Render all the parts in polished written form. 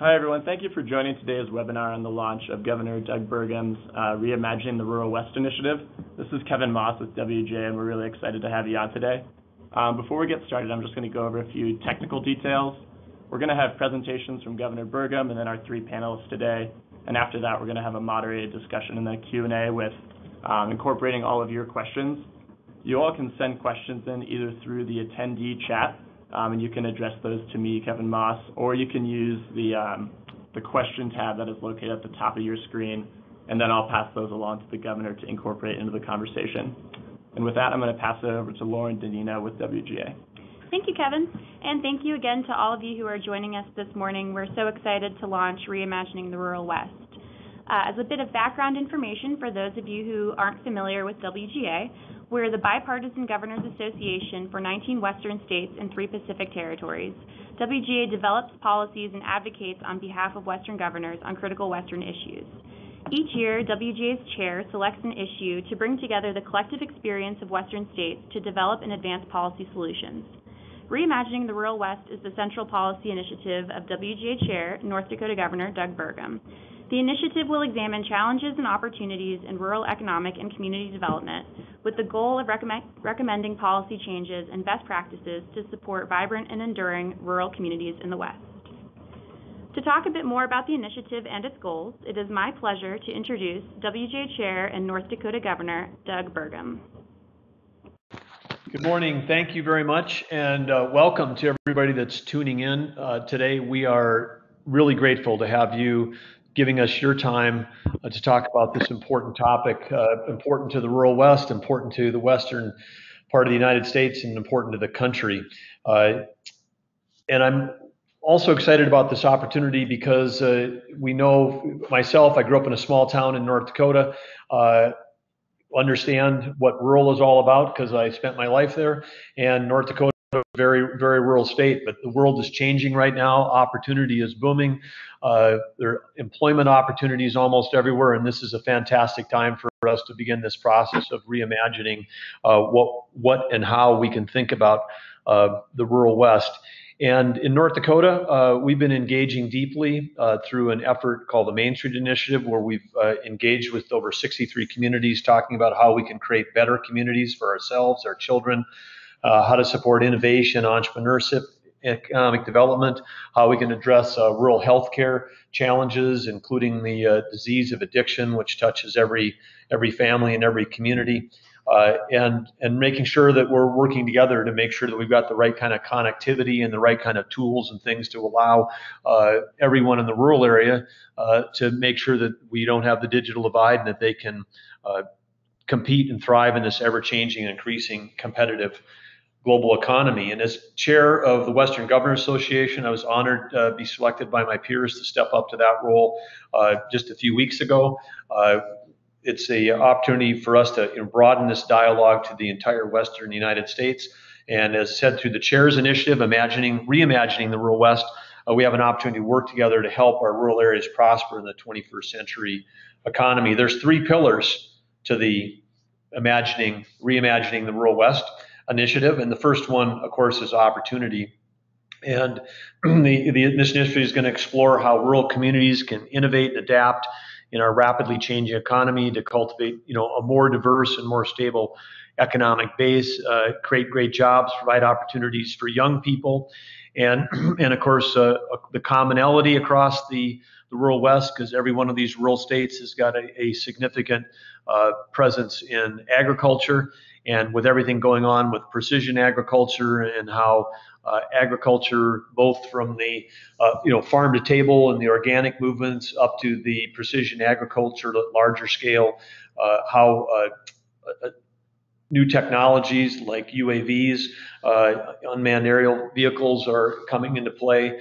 Hi, everyone. Thank you for joining today's webinar on the launch of Governor Doug Burgum's Reimagining the Rural West initiative. This is Kevin Moss with WGA, and we're really excited to have you on today. Before we get started, I'm just going to go over a few technical details. We're going to have presentations from Governor Burgum and then our three panelists today. And after that, we're going to have a moderated discussion in the Q&A with incorporating all of your questions. You all can send questions in either through the attendee chat, and you can address those to me, Kevin Moss, or you can use the question tab that is located at the top of your screen, and then I'll pass those along to the governor to incorporate into the conversation. And with that, I'm going to pass it over to Lauren Danino with WGA. Thank you, Kevin, and thank you again to all of you who are joining us this morning. We're so excited to launch Reimagining the Rural West. As a bit of background information for those of you who aren't familiar with WGA, we're the Bipartisan Governors Association for 19 Western states and 3 Pacific territories. WGA develops policies and advocates on behalf of Western governors on critical Western issues. Each year, WGA's chair selects an issue to bring together the collective experience of Western states to develop and advance policy solutions. Reimagining the Rural West is the central policy initiative of WGA Chair, North Dakota Governor Doug Burgum. The initiative will examine challenges and opportunities in rural economic and community development with the goal of recommending policy changes and best practices to support vibrant and enduring rural communities in the West. To talk a bit more about the initiative and its goals, it is my pleasure to introduce WGA Chair and North Dakota Governor Doug Burgum. Good morning. Thank you very much, and welcome to everybody that's tuning in today. We are really grateful to have you giving us your time to talk about this important topic, important to the rural West, important to the western part of the United States, and important to the country. And I'm also excited about this opportunity because we know, myself, I grew up in a small town in North Dakota, understand what rural is all about because I spent my life there, and North Dakota is a very, very rural state, but the world is changing right now. Opportunity is booming. There are employment opportunities almost everywhere, and this is a fantastic time for us to begin this process of reimagining what and how we can think about the rural West. And in North Dakota, we've been engaging deeply through an effort called the Main Street Initiative, where we've engaged with over 63 communities talking about how we can create better communities for ourselves, our children, how to support innovation, entrepreneurship, economic development, how we can address rural healthcare challenges, including the disease of addiction, which touches every family and every community. And making sure that we're working together to make sure that we've got the right kind of connectivity and the right kind of tools and things to allow everyone in the rural area to make sure that we don't have the digital divide and that they can compete and thrive in this ever-changing and increasing competitive global economy. And as chair of the Western Governors Association, I was honored to be selected by my peers to step up to that role just a few weeks ago. It's an opportunity for us to broaden this dialogue to the entire Western United States. And as said through the chair's initiative, reimagining the rural West, we have an opportunity to work together to help our rural areas prosper in the 21st century economy. There's 3 pillars to the reimagining the rural West initiative. And the first one, of course, is opportunity. And this initiative is going to explore how rural communities can innovate and adapt in our rapidly changing economy to cultivate, a more diverse and more stable economic base, create great jobs, provide opportunities for young people, and of course the commonality across the rural West, because every one of these rural states has got a significant presence in agriculture, and with everything going on with precision agriculture and how agriculture, both from the farm to table and the organic movements up to the precision agriculture at larger scale, how new technologies like UAVs, unmanned aerial vehicles, are coming into play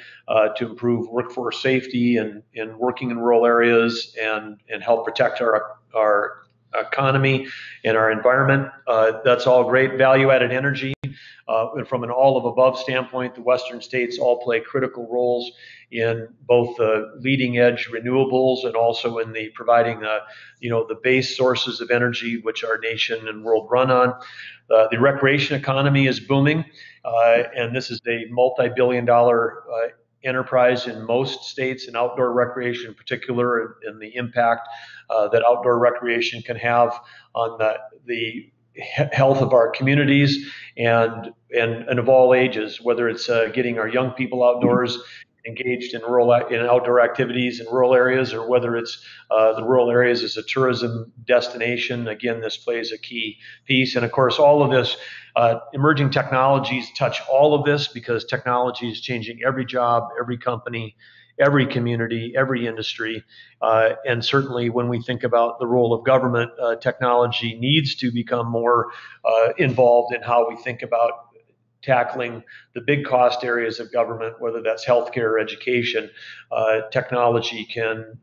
to improve workforce safety and working in rural areas and help protect our economy and our environment. That's all great. Value-added energy. From an all-of-above standpoint, the Western states all play critical roles in both the leading-edge renewables and also in the providing the base sources of energy which our nation and world run on. The recreation economy is booming, and this is a multi-billion-dollar enterprise in most states, and outdoor recreation in particular, and the impact that outdoor recreation can have on the health of our communities and of all ages, whether it's getting our young people outdoors engaged in outdoor activities in rural areas, or whether it's the rural areas as a tourism destination. Again, this plays a key piece. And of course, all of this, emerging technologies touch all of this, because technology is changing every job, every company, every community, every industry. And certainly when we think about the role of government, technology needs to become more involved in how we think about tackling the big cost areas of government, whether that's healthcare or education. Technology can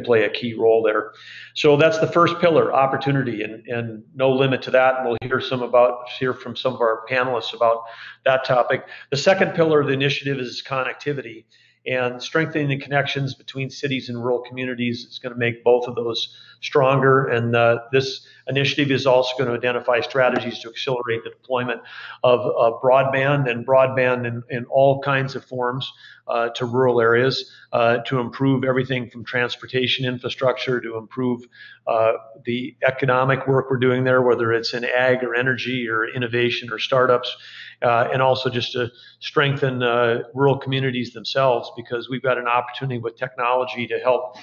play a key role there. So that's the first pillar, opportunity, and no limit to that. We'll hear from some of our panelists about that topic. The second pillar of the initiative is connectivity, and strengthening the connections between cities and rural communities is going to make both of those stronger. And this initiative is also going to identify strategies to accelerate the deployment of broadband in all kinds of forms to rural areas, to improve everything from transportation infrastructure, to improve the economic work we're doing there, whether it's in ag or energy or innovation or startups, and also just to strengthen rural communities themselves, because we've got an opportunity with technology to help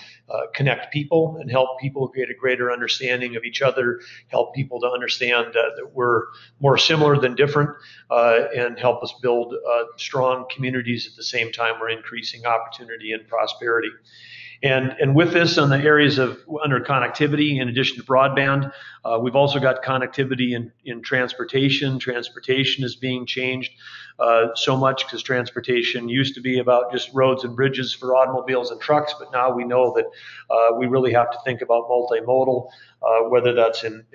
connect people and help people get a greater understanding of each other, help people to understand that we're more similar than different, and help us build strong communities at the same time we're increasing opportunity and prosperity. And with this, on the areas of under connectivity, in addition to broadband, we've also got connectivity in transportation. Transportation is being changed so much, because transportation used to be about just roads and bridges for automobiles and trucks, but now we know that we really have to think about multimodal, whether that's in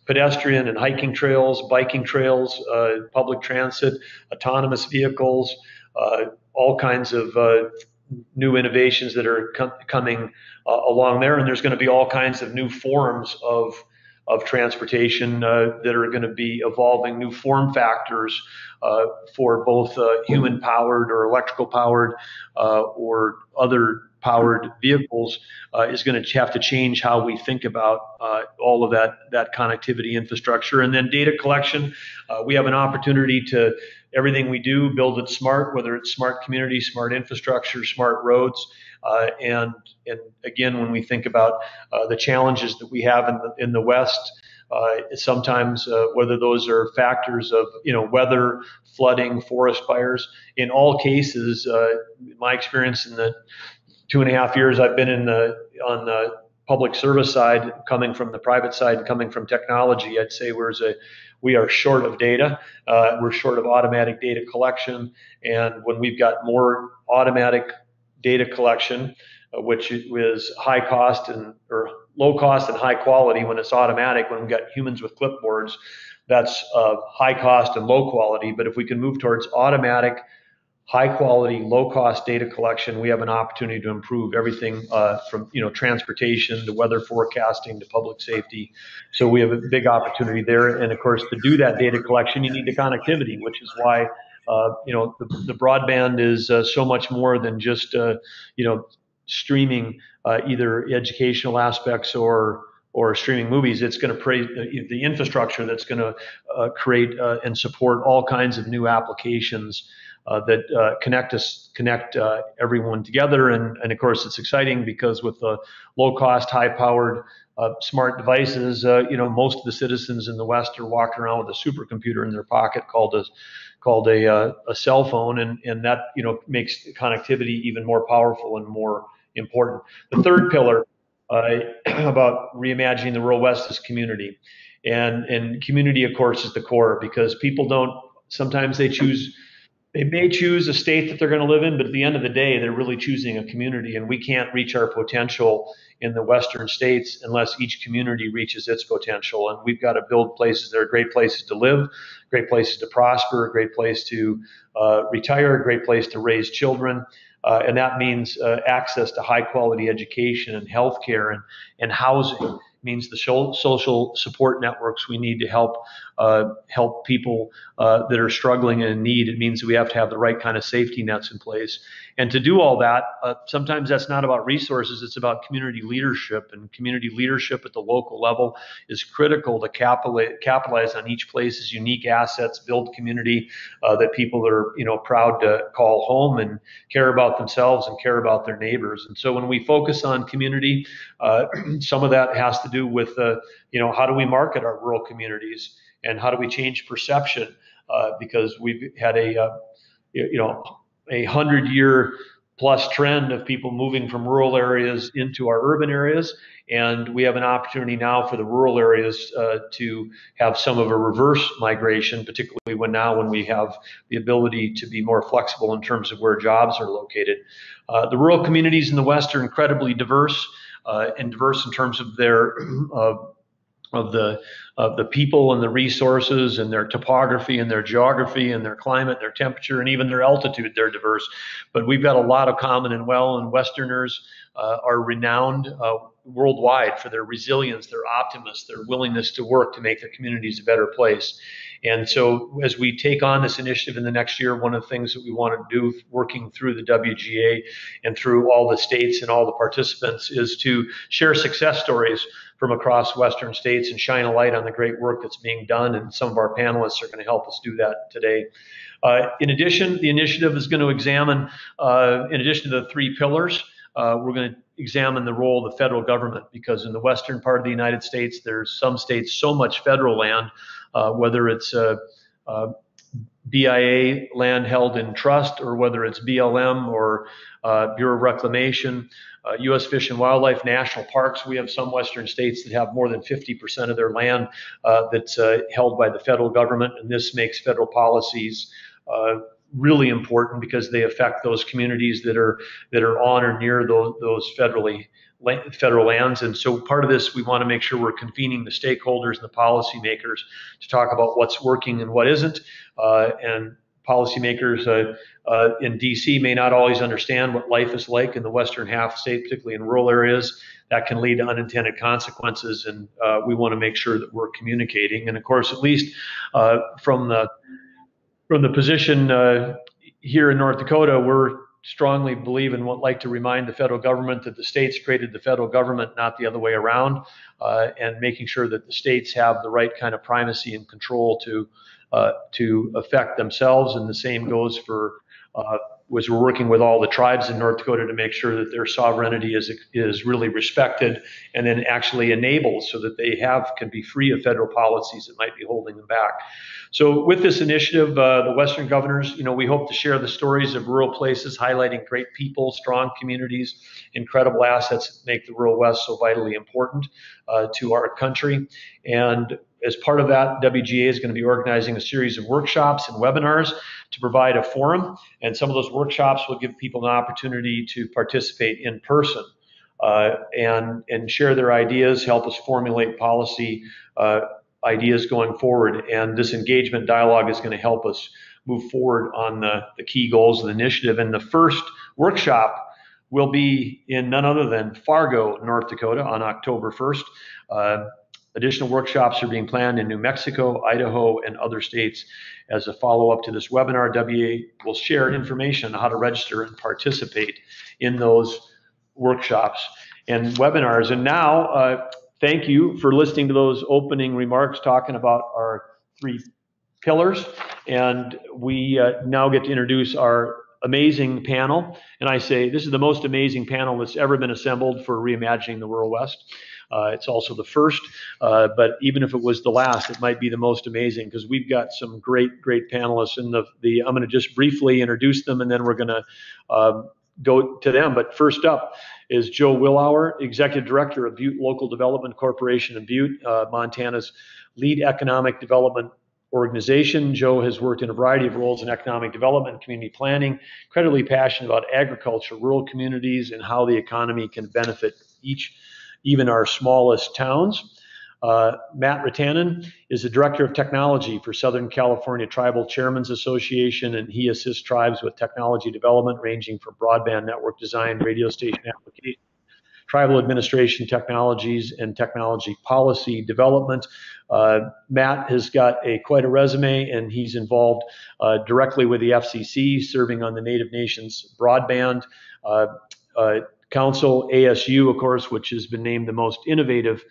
pedestrian and hiking trails, biking trails, public transit, autonomous vehicles, all kinds of new innovations that are coming along there. And there's going to be all kinds of new forms of transportation that are going to be evolving, new form factors for both human powered or electrical powered or other powered vehicles, is going to have to change how we think about all of that connectivity infrastructure. And then data collection, we have an opportunity to everything we do, build it smart, whether it's smart community, smart infrastructure, smart roads. And again, when we think about the challenges that we have in the West, sometimes whether those are factors of weather, flooding, forest fires, in all cases, my experience in the 2.5 years I've been on the public service side, coming from the private side, coming from technology, I'd say we are short of data. We're short of automatic data collection. And when we've got more automatic data collection, which is high cost or low cost and high quality when it's automatic, when we've got humans with clipboards, that's high cost and low quality. But if we can move towards automatic, high quality, low cost data collection, we have an opportunity to improve everything from transportation to weather forecasting to public safety. So we have a big opportunity there. And of course, to do that data collection, you need the connectivity, which is why the broadband is so much more than just streaming either educational aspects or streaming movies. It's going to create the infrastructure that's going to create and support all kinds of new applications that connect everyone together. And of course, it's exciting because with the low cost, high powered smart devices, most of the citizens in the West are walking around with a supercomputer in their pocket called a cell phone, and that makes connectivity even more powerful and more important. The third pillar about reimagining the rural West is community, and community, of course, is the core, because people sometimes they may choose a state that they're going to live in, but at the end of the day, they're really choosing a community, and we can't reach our potential in the Western states unless each community reaches its potential. And we've got to build places that are great places to live, great places to prosper, a great place to retire, a great place to raise children. And that means access to high quality education and healthcare and housing. It means the social support networks we need to help help people that are struggling and in need. It means that we have to have the right kind of safety nets in place. And to do all that, sometimes that's not about resources, it's about community leadership. And community leadership at the local level is critical to capitalize on each place's unique assets, build community that people are proud to call home and care about themselves and care about their neighbors. And so when we focus on community, some of that has to do with how do we market our rural communities and how do we change perception, because we've had a 100-year plus trend of people moving from rural areas into our urban areas. And we have an opportunity now for the rural areas to have some of a reverse migration, particularly when we have the ability to be more flexible in terms of where jobs are located. The rural communities in the West are incredibly diverse, and diverse in terms of their of the people and the resources and their topography and their geography and their climate, their temperature, and even their altitude. They're diverse, but we've got a lot of common and well, and Westerners are renowned worldwide for their resilience, their optimism, their willingness to work to make their communities a better place. And so as we take on this initiative in the next year, one of the things that we want to do working through the WGA and through all the states and all the participants is to share success stories from across Western states and shine a light on the great work that's being done. And some of our panelists are going to help us do that today. In addition, the initiative is going to examine, in addition to the three pillars, we're going to examine the role of the federal government, because in the western part of the United States, there's some states so much federal land, whether it's BIA land held in trust, or whether it's BLM or Bureau of Reclamation, U.S. Fish and Wildlife, national parks. We have some western states that have more than 50% of their land that's held by the federal government, and this makes federal policies really important because they affect those communities that are on or near those federal lands. And so part of this, we want to make sure we're convening the stakeholders and the policymakers to talk about what's working and what isn't. And policymakers in DC may not always understand what life is like in the western half of the state, particularly in rural areas. That can lead to unintended consequences, and we want to make sure that we're communicating. And of course, at least from the position here in North Dakota, we're strongly believe and would like to remind the federal government that the states created the federal government, not the other way around, and making sure that the states have the right kind of primacy and control to affect themselves. And the same goes for was we're working with all the tribes in North Dakota to make sure that their sovereignty is really respected and then actually enabled so that they can be free of federal policies that might be holding them back. So with this initiative, the Western Governors, we hope to share the stories of rural places, highlighting great people, strong communities, incredible assets that make the rural West so vitally important to our country. And as part of that, WGA is going to be organizing a series of workshops and webinars to provide a forum. And some of those workshops will give people an opportunity to participate in person and share their ideas, help us formulate policy ideas going forward. And this engagement dialogue is going to help us move forward on the key goals of the initiative. And the first workshop will be in none other than Fargo, North Dakota on October 1st. Additional workshops are being planned in New Mexico, Idaho, and other states. As a follow-up to this webinar, WGA will share information on how to register and participate in those workshops and webinars. And now, thank you for listening to those opening remarks talking about our three pillars. And we now get to introduce our amazing panel. And I say this is the most amazing panel that's ever been assembled for Reimagining the Rural West. It's also the first, but even if it was the last, it might be the most amazing because we've got some great panelists. And I'm going to just briefly introduce them, and then we're going to go to them. But first up is Joe Willauer, Executive Director of Butte Local Development Corporation in Butte, Montana's lead economic development organization. Joe has worked in a variety of roles in economic development and community planning, incredibly passionate about agriculture, rural communities, and how the economy can benefit even our smallest towns. Matt Ratanen is the Director of Technology for Southern California Tribal Chairmen's Association, and he assists tribes with technology development ranging from broadband network design, radio station application, tribal administration technologies and technology policy development. Matt has got quite a resume, and he's involved directly with the FCC, serving on the Native Nations Broadband Council, ASU, of course, which has been named the most innovative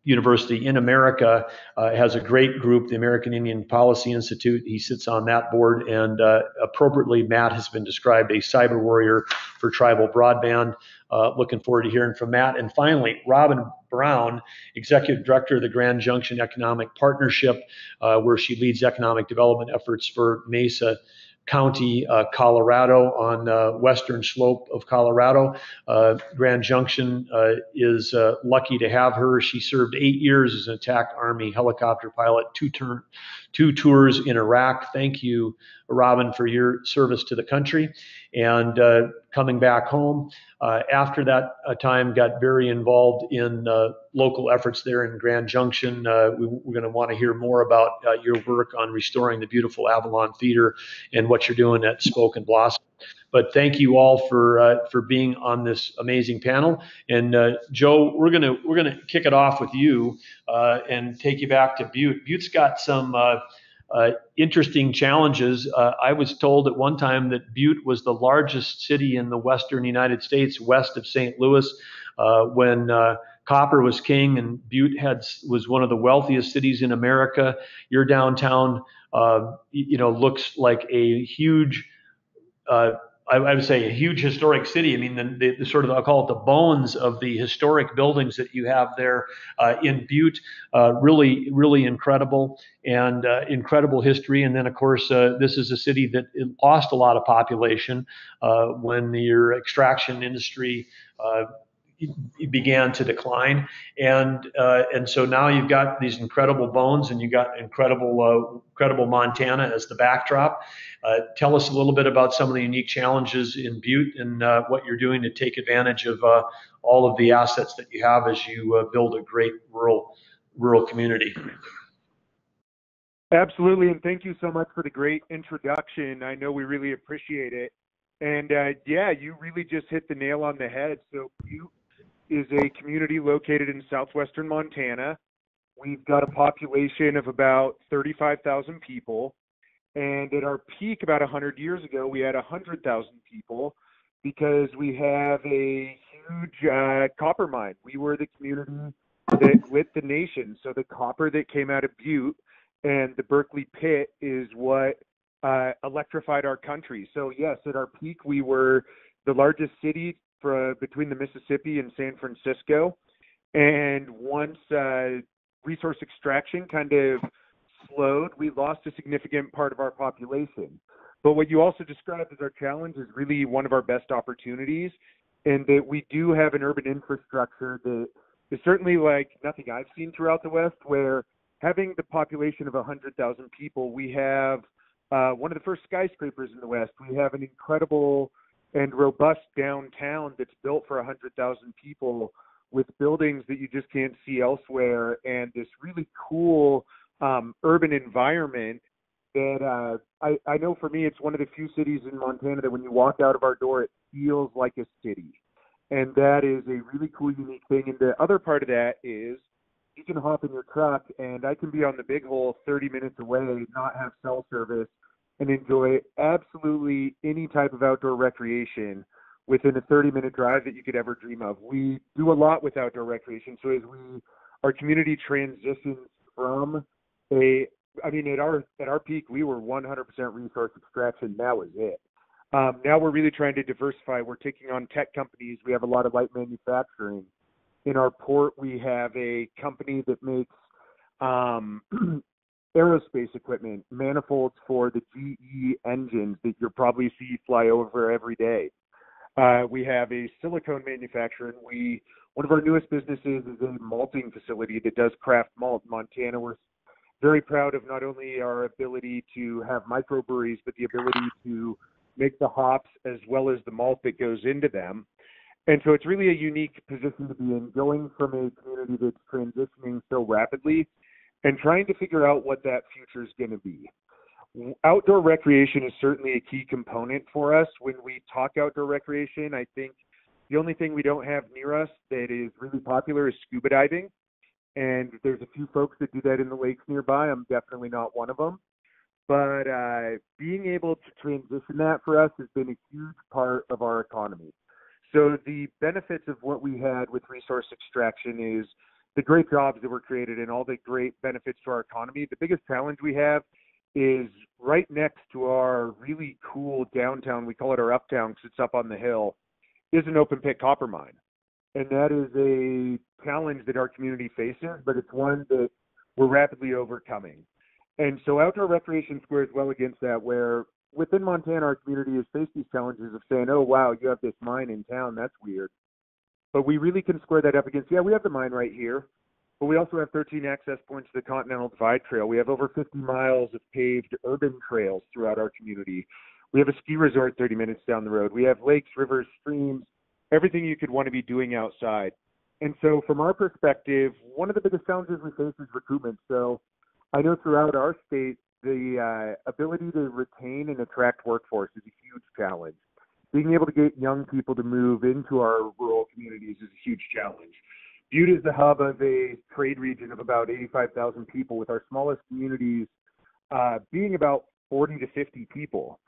university in America, has a great group, the American Indian Policy Institute. He sits on that board, and appropriately, Matt has been described a cyber warrior for tribal broadband. Looking forward to hearing from Matt. And finally, Robin Brown, Executive Director of the Grand Junction Economic Partnership, where she leads economic development efforts for Mesa County, Colorado, on western slope of Colorado. Grand Junction is lucky to have her. She served 8 years as an attack Army helicopter pilot, two tours in Iraq. Thank you, Robin, for your service to the country. And coming back home, after that time, got very involved in local efforts there in Grand Junction. We're going to want to hear more about your work on restoring the beautiful Avalon Theater and what you're doing at Spoke and Blossom. But thank you all for being on this amazing panel. And Joe, we're gonna kick it off with you and take you back to Butte. Butte's got some interesting challenges. I was told at one time that Butte was the largest city in the western United States, west of St. Louis, when copper was king, and Butte was one of the wealthiest cities in America. Your downtown, looks like a huge, I would say, a huge historic city. I mean, the sort of, I'll call it the bones of the historic buildings that you have there in Butte. Really, really incredible, and incredible history. And then, of course, this is a city that lost a lot of population when your extraction industry began to decline, and so now you've got these incredible bones, and you got incredible Montana as the backdrop. Tell us a little bit about some of the unique challenges in Butte, and what you're doing to take advantage of all of the assets that you have as you build a great rural community. Absolutely, and thank you so much for the great introduction. I know we really appreciate it. And yeah, you really just hit the nail on the head. So Butte is a community located in southwestern Montana. We've got a population of about 35,000 people. And at our peak about 100 years ago, we had 100,000 people because we have a huge copper mine. We were the community that lit the nation. So the copper that came out of Butte and the Berkeley pit is what electrified our country. So yes, at our peak, we were the largest city between the Mississippi and San Francisco. And once resource extraction kind of slowed, we lost a significant part of our population. But what you also described as our challenge is really one of our best opportunities, in that we do have an urban infrastructure that is certainly like nothing I've seen throughout the West, where having the population of 100,000 people, we have one of the first skyscrapers in the West. We have an incredible and robust downtown that's built for 100,000 people, with buildings that you just can't see elsewhere, and this really cool urban environment that I know for me, it's one of the few cities in Montana that when you walk out of our door, it feels like a city. And that is a really cool, unique thing. And the other part of that is you can hop in your truck, and I can be on the Big Hole 30 minutes away, not have cell service, and enjoy absolutely any type of outdoor recreation within a 30-minute drive that you could ever dream of. We do a lot with outdoor recreation. So as our community transitions from at our peak, we were 100% resource extraction. That was it. Now we're really trying to diversify. We're taking on tech companies. We have a lot of light manufacturing. In our port, we have a company that makes aerospace equipment, manifolds for the GE engines that you'll probably see fly over every day. We have a silicone manufacturer. One of our newest businesses is a malting facility that does craft malt. Montana, we're very proud of not only our ability to have microbreweries, but the ability to make the hops as well as the malt that goes into them. And so it's really a unique position to be in, going from a community that's transitioning so rapidly and trying to figure out what that future is going to be. Outdoor recreation is certainly a key component for us. When we talk outdoor recreation, I think The only thing we don't have near us that is really popular is scuba diving. And there's a few folks that do that in the lakes nearby. I'm definitely not one of them. But being able to transition that for us has been a huge part of our economy. So the benefits of what we had with resource extraction is the great jobs that were created and all the great benefits to our economy. The biggest challenge we have is right next to our really cool downtown, we call it our uptown because it's up on the hill, is an open pit copper mine. And that is a challenge that our community faces, but it's one that we're rapidly overcoming. And so outdoor recreation squares well against that, where within Montana, our community has faced these challenges of saying, oh, wow, you have this mine in town. That's weird. But we really can square that up against, yeah, we have the mine right here, but we also have 13 access points to the Continental Divide Trail. We have over 50 miles of paved urban trails throughout our community. We have a ski resort 30 minutes down the road. We have lakes, rivers, streams, everything you could want to be doing outside. And so from our perspective, one of the biggest challenges we face is recruitment. So I know throughout our state, the ability to retain and attract workforce is a huge challenge. Being able to get young people to move into our rural communities is a huge challenge. Butte is the hub of a trade region of about 85,000 people, with our smallest communities being about 40 to 50 people.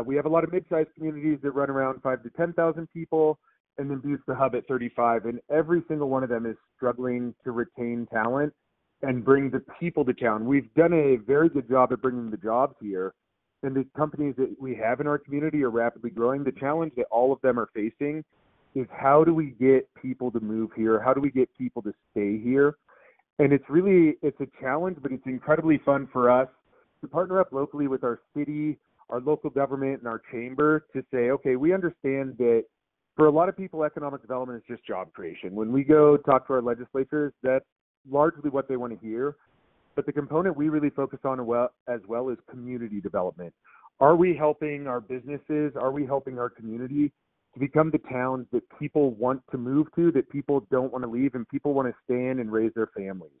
We have a lot of mid-sized communities that run around 5 to 10,000 people, and then Butte's the hub at 35, and every single one of them is struggling to retain talent and bring the people to town. We've done a very good job at bringing the jobs here, and the companies that we have in our community are rapidly growing. The challenge that all of them are facing is how do we get people to move here? How do we get people to stay here? And it's a challenge, but it's incredibly fun for us to partner up locally with our city, our local government, and our chamber to say, okay, we understand that for a lot of people, economic development is just job creation. When we go talk to our legislators, that's largely what they want to hear. But the component we really focus on as well is community development. Are we helping our businesses? Are we helping our community to become the towns that people want to move to, that people don't want to leave, and people want to stay in and raise their families?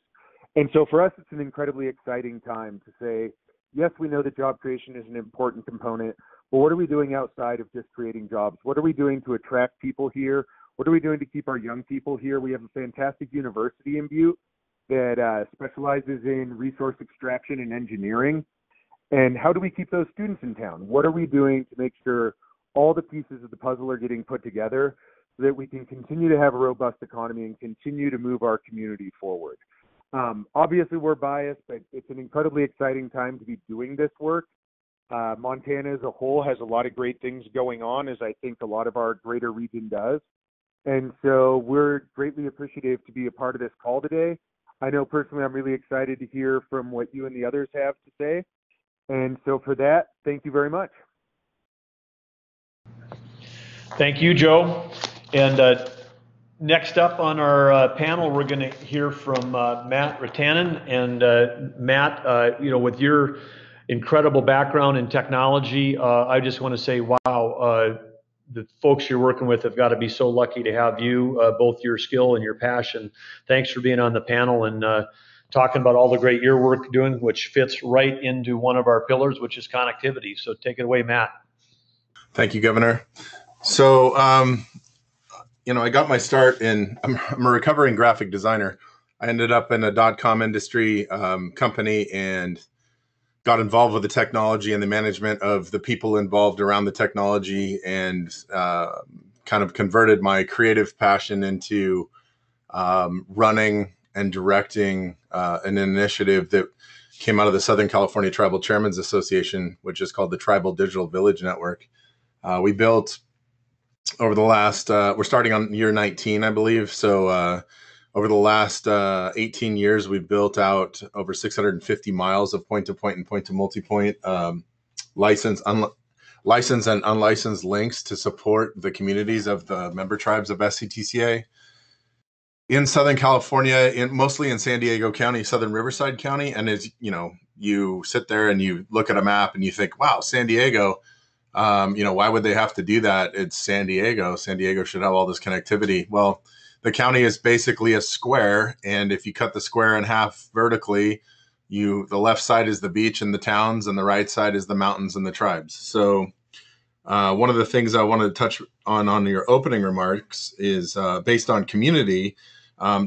And so for us, it's an incredibly exciting time to say, yes, we know that job creation is an important component, but what are we doing outside of just creating jobs? What are we doing to attract people here? What are we doing to keep our young people here? We have a fantastic university in Butte that specializes in resource extraction and engineering. And how do we keep those students in town? What are we doing to make sure all the pieces of the puzzle are getting put together so that we can continue to have a robust economy and continue to move our community forward? Obviously, we're biased, but it's an incredibly exciting time to be doing this work. Montana as a whole has a lot of great things going on, as I think a lot of our greater region does. And so we're greatly appreciative to be a part of this call today. I know personally I'm really excited to hear from what you and the others have to say. And so for that, thank you very much. Thank you, Joe. And next up on our panel, we're going to hear from Matt Ratanen. And Matt, with your incredible background in technology, I just want to say, wow, the folks you're working with have got to be so lucky to have you, both your skill and your passion. Thanks for being on the panel and talking about all the great your work doing, which fits right into one of our pillars, which is connectivity. So take it away, Matt. Thank you, Governor. So, I got my start I'm a recovering graphic designer. I ended up in a .com industry company and got involved with the technology and the management of the people involved around the technology, and kind of converted my creative passion into running and directing an initiative that came out of the Southern California Tribal Chairmen's Association, which is called the Tribal Digital Village Network. We built over the last, we're starting on year 19, I believe. So over the last 18 years, we've built out over 650 miles of point-to-point and point-to-multipoint licensed and unlicensed links to support the communities of the member tribes of SCTCA. In Southern California, mostly in San Diego County, Southern Riverside County. And as you sit there and you look at a map and you think, wow, San Diego, why would they have to do that? It's San Diego. San Diego should have all this connectivity. Well, the county is basically a square. And if you cut the square in half vertically, the left side is the beach and the towns, and the right side is the mountains and the tribes. So One of the things I wanted to touch on your opening remarks is based on community.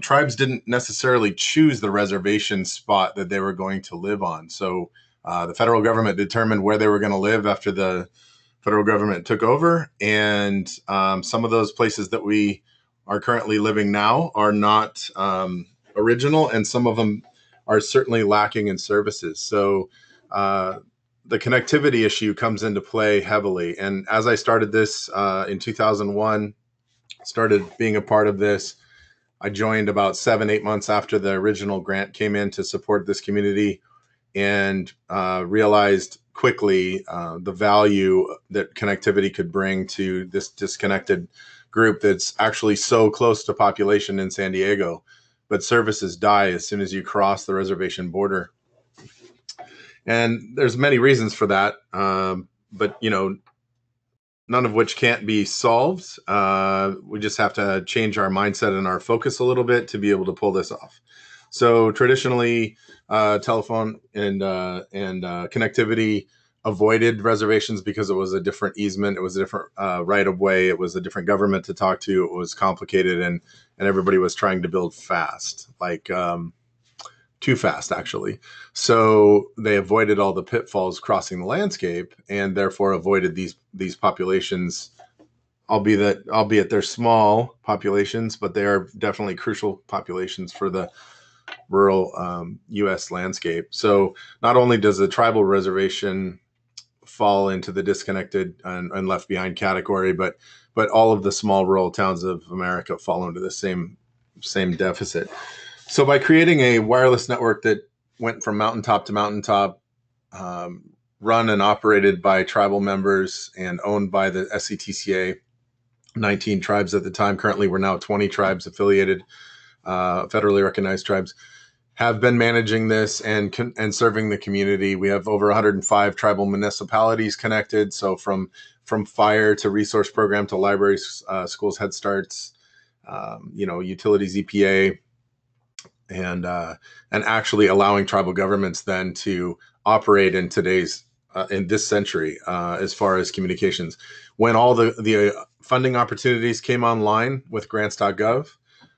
Tribes didn't necessarily choose the reservation spot that they were going to live on. So the federal government determined where they were going to live after the federal government took over. And some of those places that we are currently living now are not original, and some of them are certainly lacking in services. So the connectivity issue comes into play heavily. And as I started this in 2001, started being a part of this, I joined about 7-8 months after the original grant came in to support this community, and realized quickly the value that connectivity could bring to this disconnected group that's actually so close to population in San Diego, but services die as soon as you cross the reservation border. And there's many reasons for that, but none of which can't be solved. We just have to change our mindset and our focus a little bit to be able to pull this off. So traditionally, telephone and connectivity avoided reservations because it was a different easement, it was a different right of way, it was a different government to talk to, it was complicated, and everybody was trying to build fast, like too fast actually. So they avoided all the pitfalls crossing the landscape, and therefore avoided these populations, albeit they're small populations, but they are definitely crucial populations for the rural U.S. landscape. So not only does the tribal reservation fall into the disconnected and left behind category, but all of the small rural towns of America fall into the same deficit. So by creating a wireless network that went from mountaintop to mountaintop, run and operated by tribal members and owned by the SCTCA, 19 tribes at the time, currently we're now 20 tribes affiliated, federally recognized tribes, have been managing this and serving the community. We have over 105 tribal municipalities connected. So from fire to resource program to libraries, schools, Head Starts, utilities, EPA, and actually allowing tribal governments then to operate in today's in this century as far as communications. When all the funding opportunities came online with grants.gov,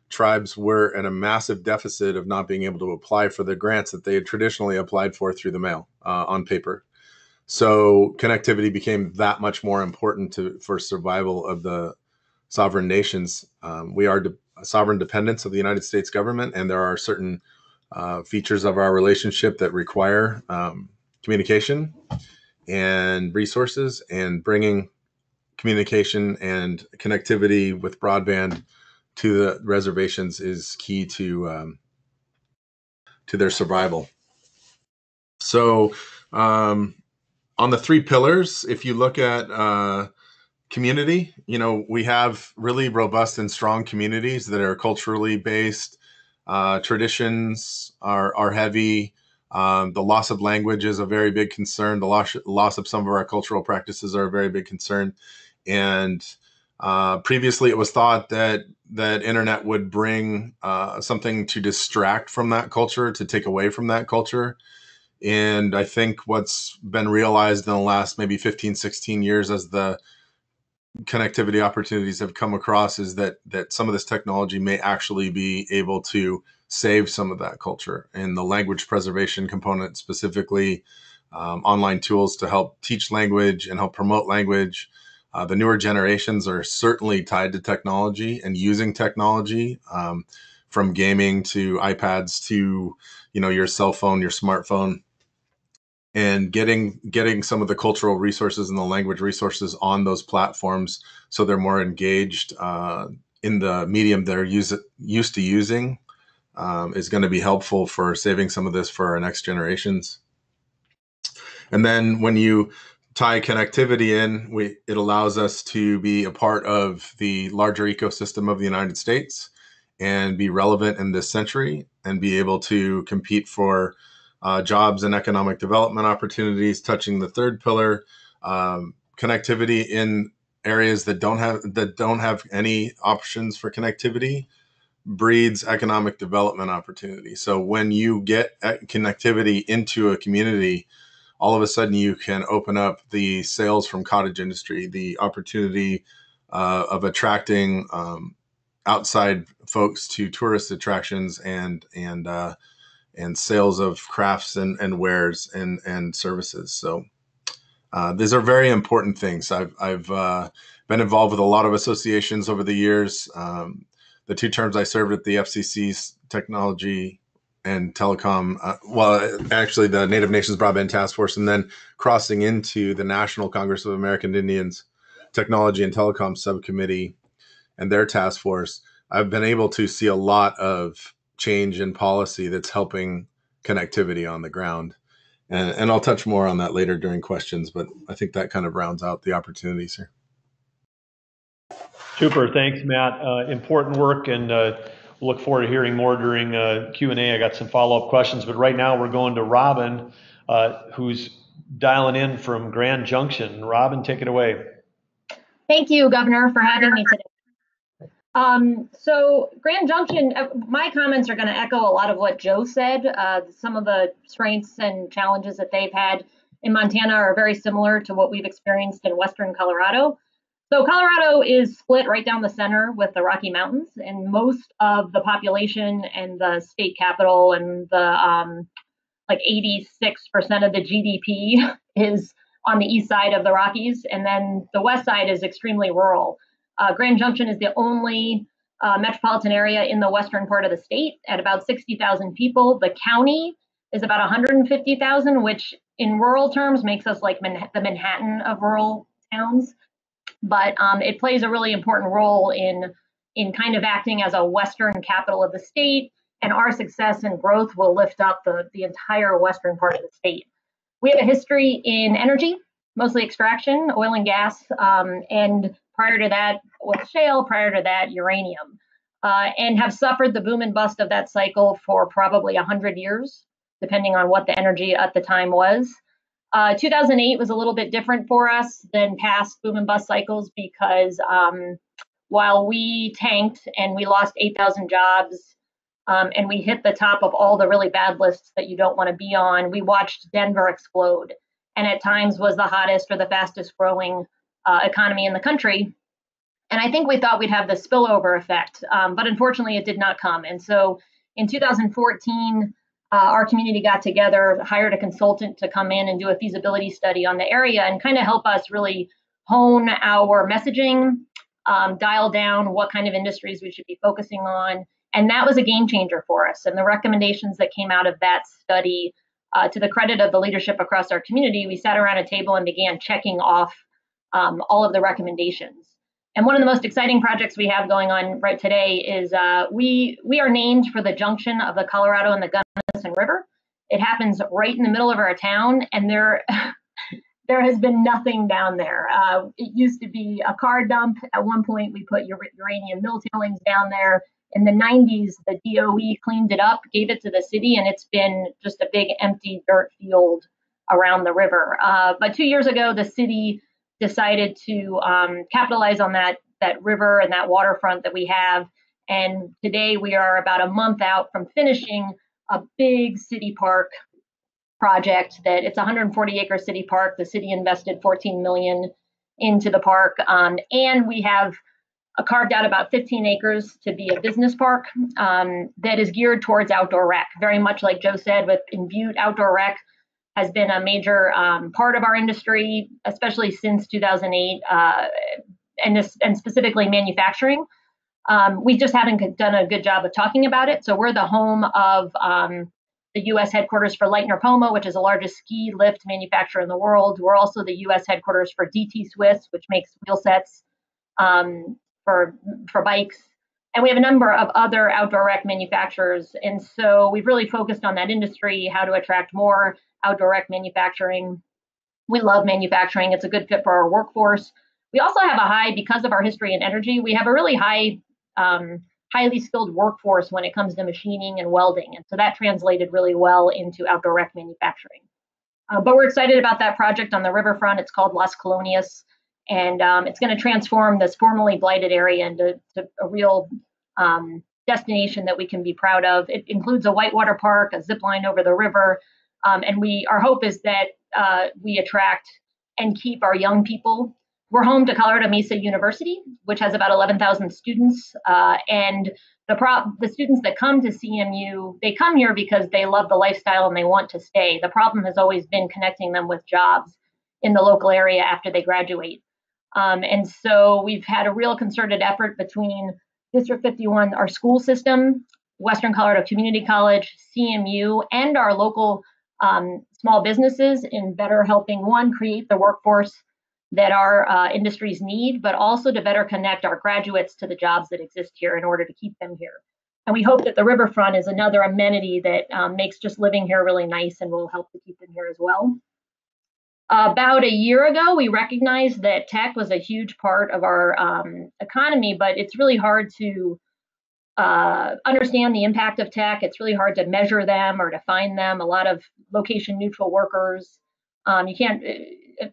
tribes were in a massive deficit of not being able to apply for the grants that they had traditionally applied for through the mail on paper. So connectivity became that much more important for survival of the sovereign nations. We are sovereign dependents of the United States government, and there are certain features of our relationship that require communication and resources, and bringing communication and connectivity with broadband to the reservations is key to their survival. So on the 3 pillars, if you look at community, we have really robust and strong communities that are culturally based. Traditions are heavy. The loss of language is a very big concern. The loss of some of our cultural practices are a very big concern. And previously it was thought that internet would bring something to distract from that culture, to take away from that culture. And I think what's been realized in the last maybe 15, 16 years as the connectivity opportunities have come across is that some of this technology may actually be able to save some of that culture, and the language preservation component specifically, online tools to help teach language and help promote language. The newer generations are certainly tied to technology and using technology, from gaming to iPads to, your cell phone, your smartphone, and getting some of the cultural resources and the language resources on those platforms so they're more engaged in the medium they're used to using is going to be helpful for saving some of this for our next generations. And then when you tie connectivity in, it allows us to be a part of the larger ecosystem of the United States and be relevant in this century and be able to compete for jobs and economic development opportunities. Touching the 3rd pillar, connectivity in areas that don't have any options for connectivity breeds economic development opportunity. So when you get connectivity into a community, all of a sudden you can open up the sales from cottage industry, the opportunity of attracting outside folks to tourist attractions and sales of crafts and wares and services. So these are very important things. I've been involved with a lot of associations over the years. The 2 terms I served at the FCC's Technology and Telecom, actually the Native Nations Broadband Task Force, and then crossing into the National Congress of American Indians Technology and Telecom Subcommittee and their task force, I've been able to see a lot of change in policy that's helping connectivity on the ground. And I'll touch more on that later during questions, but I think that kind of rounds out the opportunities here. Super, thanks, Matt. Important work, and look forward to hearing more during Q&A. I got some follow-up questions, but right now we're going to Robin, who's dialing in from Grand Junction. Robin, take it away. Thank you, Governor, for having me today. So Grand Junction, my comments are going to echo a lot of what Joe said. Some of the strengths and challenges that they've had in Montana are very similar to what we've experienced in Western Colorado. So Colorado is split right down the center with the Rocky Mountains, and most of the population and the state capital and the like 86% of the GDP is on the east side of the Rockies, and then the west side is extremely rural. Grand Junction is the only metropolitan area in the western part of the state at about 60,000 people. The county is about 150,000, which in rural terms makes us like the Manhattan of rural towns. But it plays a really important role in kind of acting as a western capital of the state, and our success and growth will lift up the entire western part of the state. We have a history in energy, mostly extraction, oil and gas, and prior to that, oil shale, prior to that, uranium, and have suffered the boom and bust of that cycle for probably 100 years, depending on what the energy at the time was. 2008 was a little bit different for us than past boom and bust cycles because while we tanked and we lost 8,000 jobs and we hit the top of all the really bad lists that you don't want to be on, we watched Denver explode, and at times was the hottest or the fastest growing economy in the country. And I think we thought we'd have the spillover effect, but unfortunately it did not come. And so in 2014, our community got together, hired a consultant to come in and do a feasibility study on the area and kind of help us really hone our messaging, dial down what kind of industries we should be focusing on. And that was a game changer for us. And the recommendations that came out of that study, to the credit of the leadership across our community, we sat around a table and began checking off all of the recommendations. And one of the most exciting projects we have going on right today is we are named for the junction of the Colorado and the Gunnison River. It happens right in the middle of our town, and there has been nothing down there. It used to be a car dump. At one point, we put uranium mill tailings down there. In the 90s, the DOE cleaned it up, gave it to the city, and it's been just a big empty dirt field around the river. But 2 years ago, the city decided to capitalize on that river and that waterfront that we have. And today we are about a month out from finishing a big city park project that it's a 140-acre city park. The city invested $14 million into the park. And we have carved out about 15 acres to be a business park that is geared towards outdoor rec. Very much like Joe said, in Butte, outdoor rec has been a major part of our industry, especially since 2008, and specifically manufacturing. We just haven't done a good job of talking about it. So we're the home of the U.S. headquarters for Leitner Poma, which is the largest ski lift manufacturer in the world. We're also the U.S. headquarters for DT Swiss, which makes wheel sets for bikes. And we have a number of other outdoor rec manufacturers. And so we've really focused on that industry, how to attract more outdoor rec manufacturing. We love manufacturing. It's a good fit for our workforce. We also have because of our history in energy, we have a really highly skilled workforce when it comes to machining and welding. And so that translated really well into outdoor rec manufacturing. But we're excited about that project on the riverfront. It's called Las Colonias. And it's going to transform this formerly blighted area into a real destination that we can be proud of. It includes a whitewater park, a zip line over the river, And our hope is that we attract and keep our young people. We're home to Colorado Mesa University, which has about 11,000 students. And the students that come to CMU, they come here because they love the lifestyle and they want to stay. The problem has always been connecting them with jobs in the local area after they graduate. And so we've had a real concerted effort between District 51, our school system, Western Colorado Community College, CMU, and our local small businesses in better helping, one, create the workforce that our industries need, but also to better connect our graduates to the jobs that exist here in order to keep them here. And we hope that the riverfront is another amenity that makes just living here really nice and will help to keep them here as well. About a year ago, we recognized that tech was a huge part of our economy, but it's really hard to understand the impact of tech. It's really hard to measure them or to find them. A lot of location neutral workers. You can't,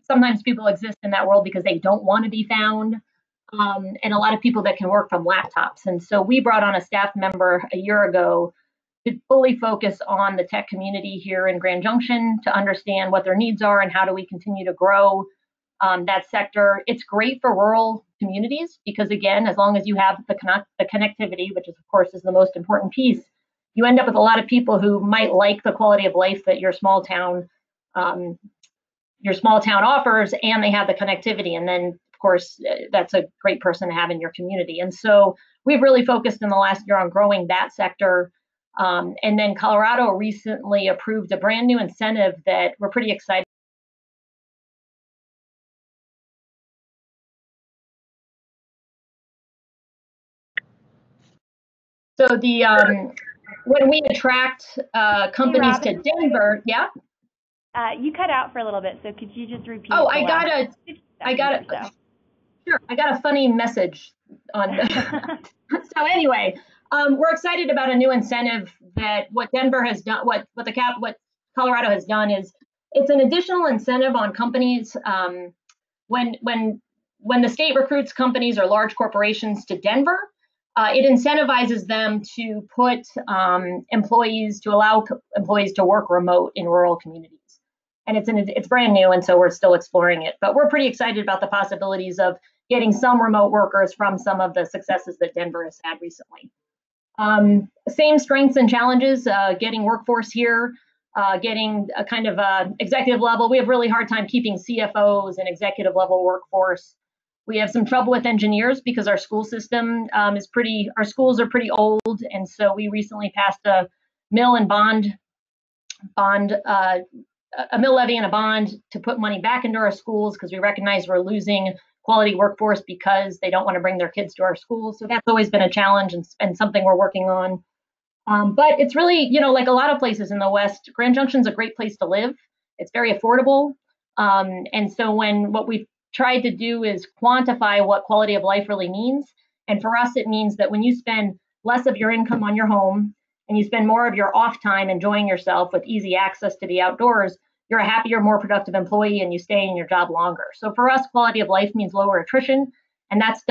sometimes people exist in that world because they don't want to be found. And a lot of people that can work from laptops. And so we brought on a staff member a year ago to fully focus on the tech community here in Grand Junction to understand what their needs are and how do we continue to grow that sector. It's great for rural communities because, again, as long as you have the connectivity, which is, of course, is the most important piece, you end up with a lot of people who might like the quality of life that your small town offers, and they have the connectivity. And then, of course, that's a great person to have in your community. And so we've really focused in the last year on growing that sector. And then Colorado recently approved a brand new incentive that we're pretty excited. So when we attract companies to Denver, yeah. You cut out for a little bit, so could you just repeat? Oh, I got it. Sure, I got a funny message on. So anyway, we're excited about a new incentive that what Denver has done, what Colorado has done is it's an additional incentive on companies when the state recruits companies or large corporations to Denver. It incentivizes them to put allow employees to work remote in rural communities. And it's brand new, and so we're still exploring it. But we're pretty excited about the possibilities of getting some remote workers from some of the successes that Denver has had recently. Same strengths and challenges, getting workforce here, getting a kind of executive level. We have really hard time keeping CFOs and executive level workforce. We have some trouble with engineers because our school system our schools are pretty old. And so we recently passed a mill levy and a bond to put money back into our schools because we recognize we're losing quality workforce because they don't want to bring their kids to our schools. So that's always been a challenge and something we're working on. But it's really, like a lot of places in the West, Grand Junction's a great place to live. It's very affordable. And so what we've tried to do is quantify what quality of life really means. And for us, it means that when you spend less of your income on your home and you spend more of your off time enjoying yourself with easy access to the outdoors, you're a happier, more productive employee and you stay in your job longer. So for us, quality of life means lower attrition. And that's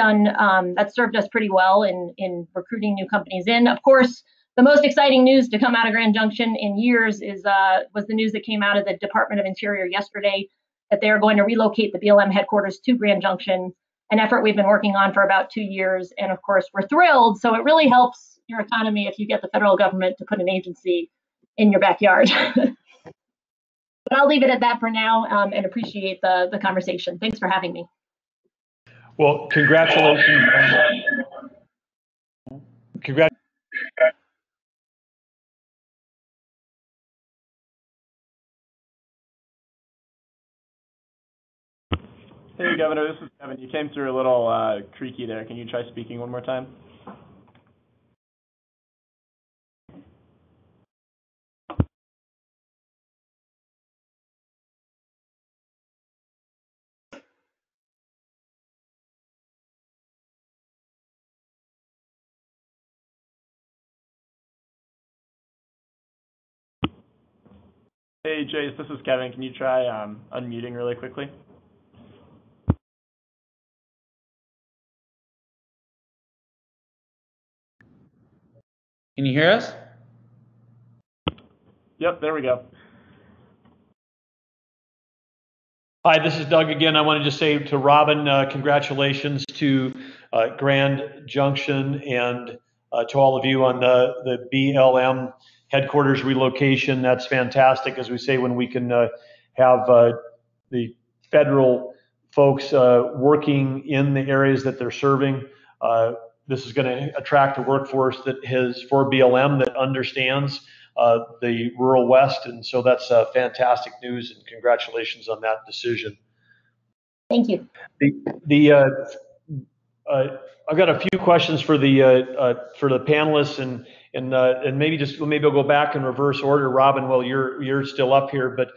served us pretty well in recruiting new companies in. Of course, the most exciting news to come out of Grand Junction in years was the news that came out of the Department of Interior yesterday that they are going to relocate the BLM headquarters to Grand Junction, an effort we've been working on for about 2 years. And of course, we're thrilled. So it really helps your economy if you get the federal government to put an agency in your backyard. But I'll leave it at that for now and appreciate the conversation. Thanks for having me. Well, congratulations. Hey, Governor, this is Kevin. You came through a little creaky there. Can you try speaking one more time? Hey, Jace, this is Kevin. Can you try unmuting really quickly? Can you hear us? Yep, there we go. Hi, this is Doug again. I want to just say to Robin, congratulations to Grand Junction and to all of you on the BLM headquarters relocation. That's fantastic, as we say, when we can have the federal folks working in the areas that they're serving. This is going to attract a workforce that has, for BLM, that understands the rural West, and so that's fantastic news, and congratulations on that decision. Thank you. I've got a few questions for the panelists, and maybe I'll go back in reverse order, Robin. While you're still up here, but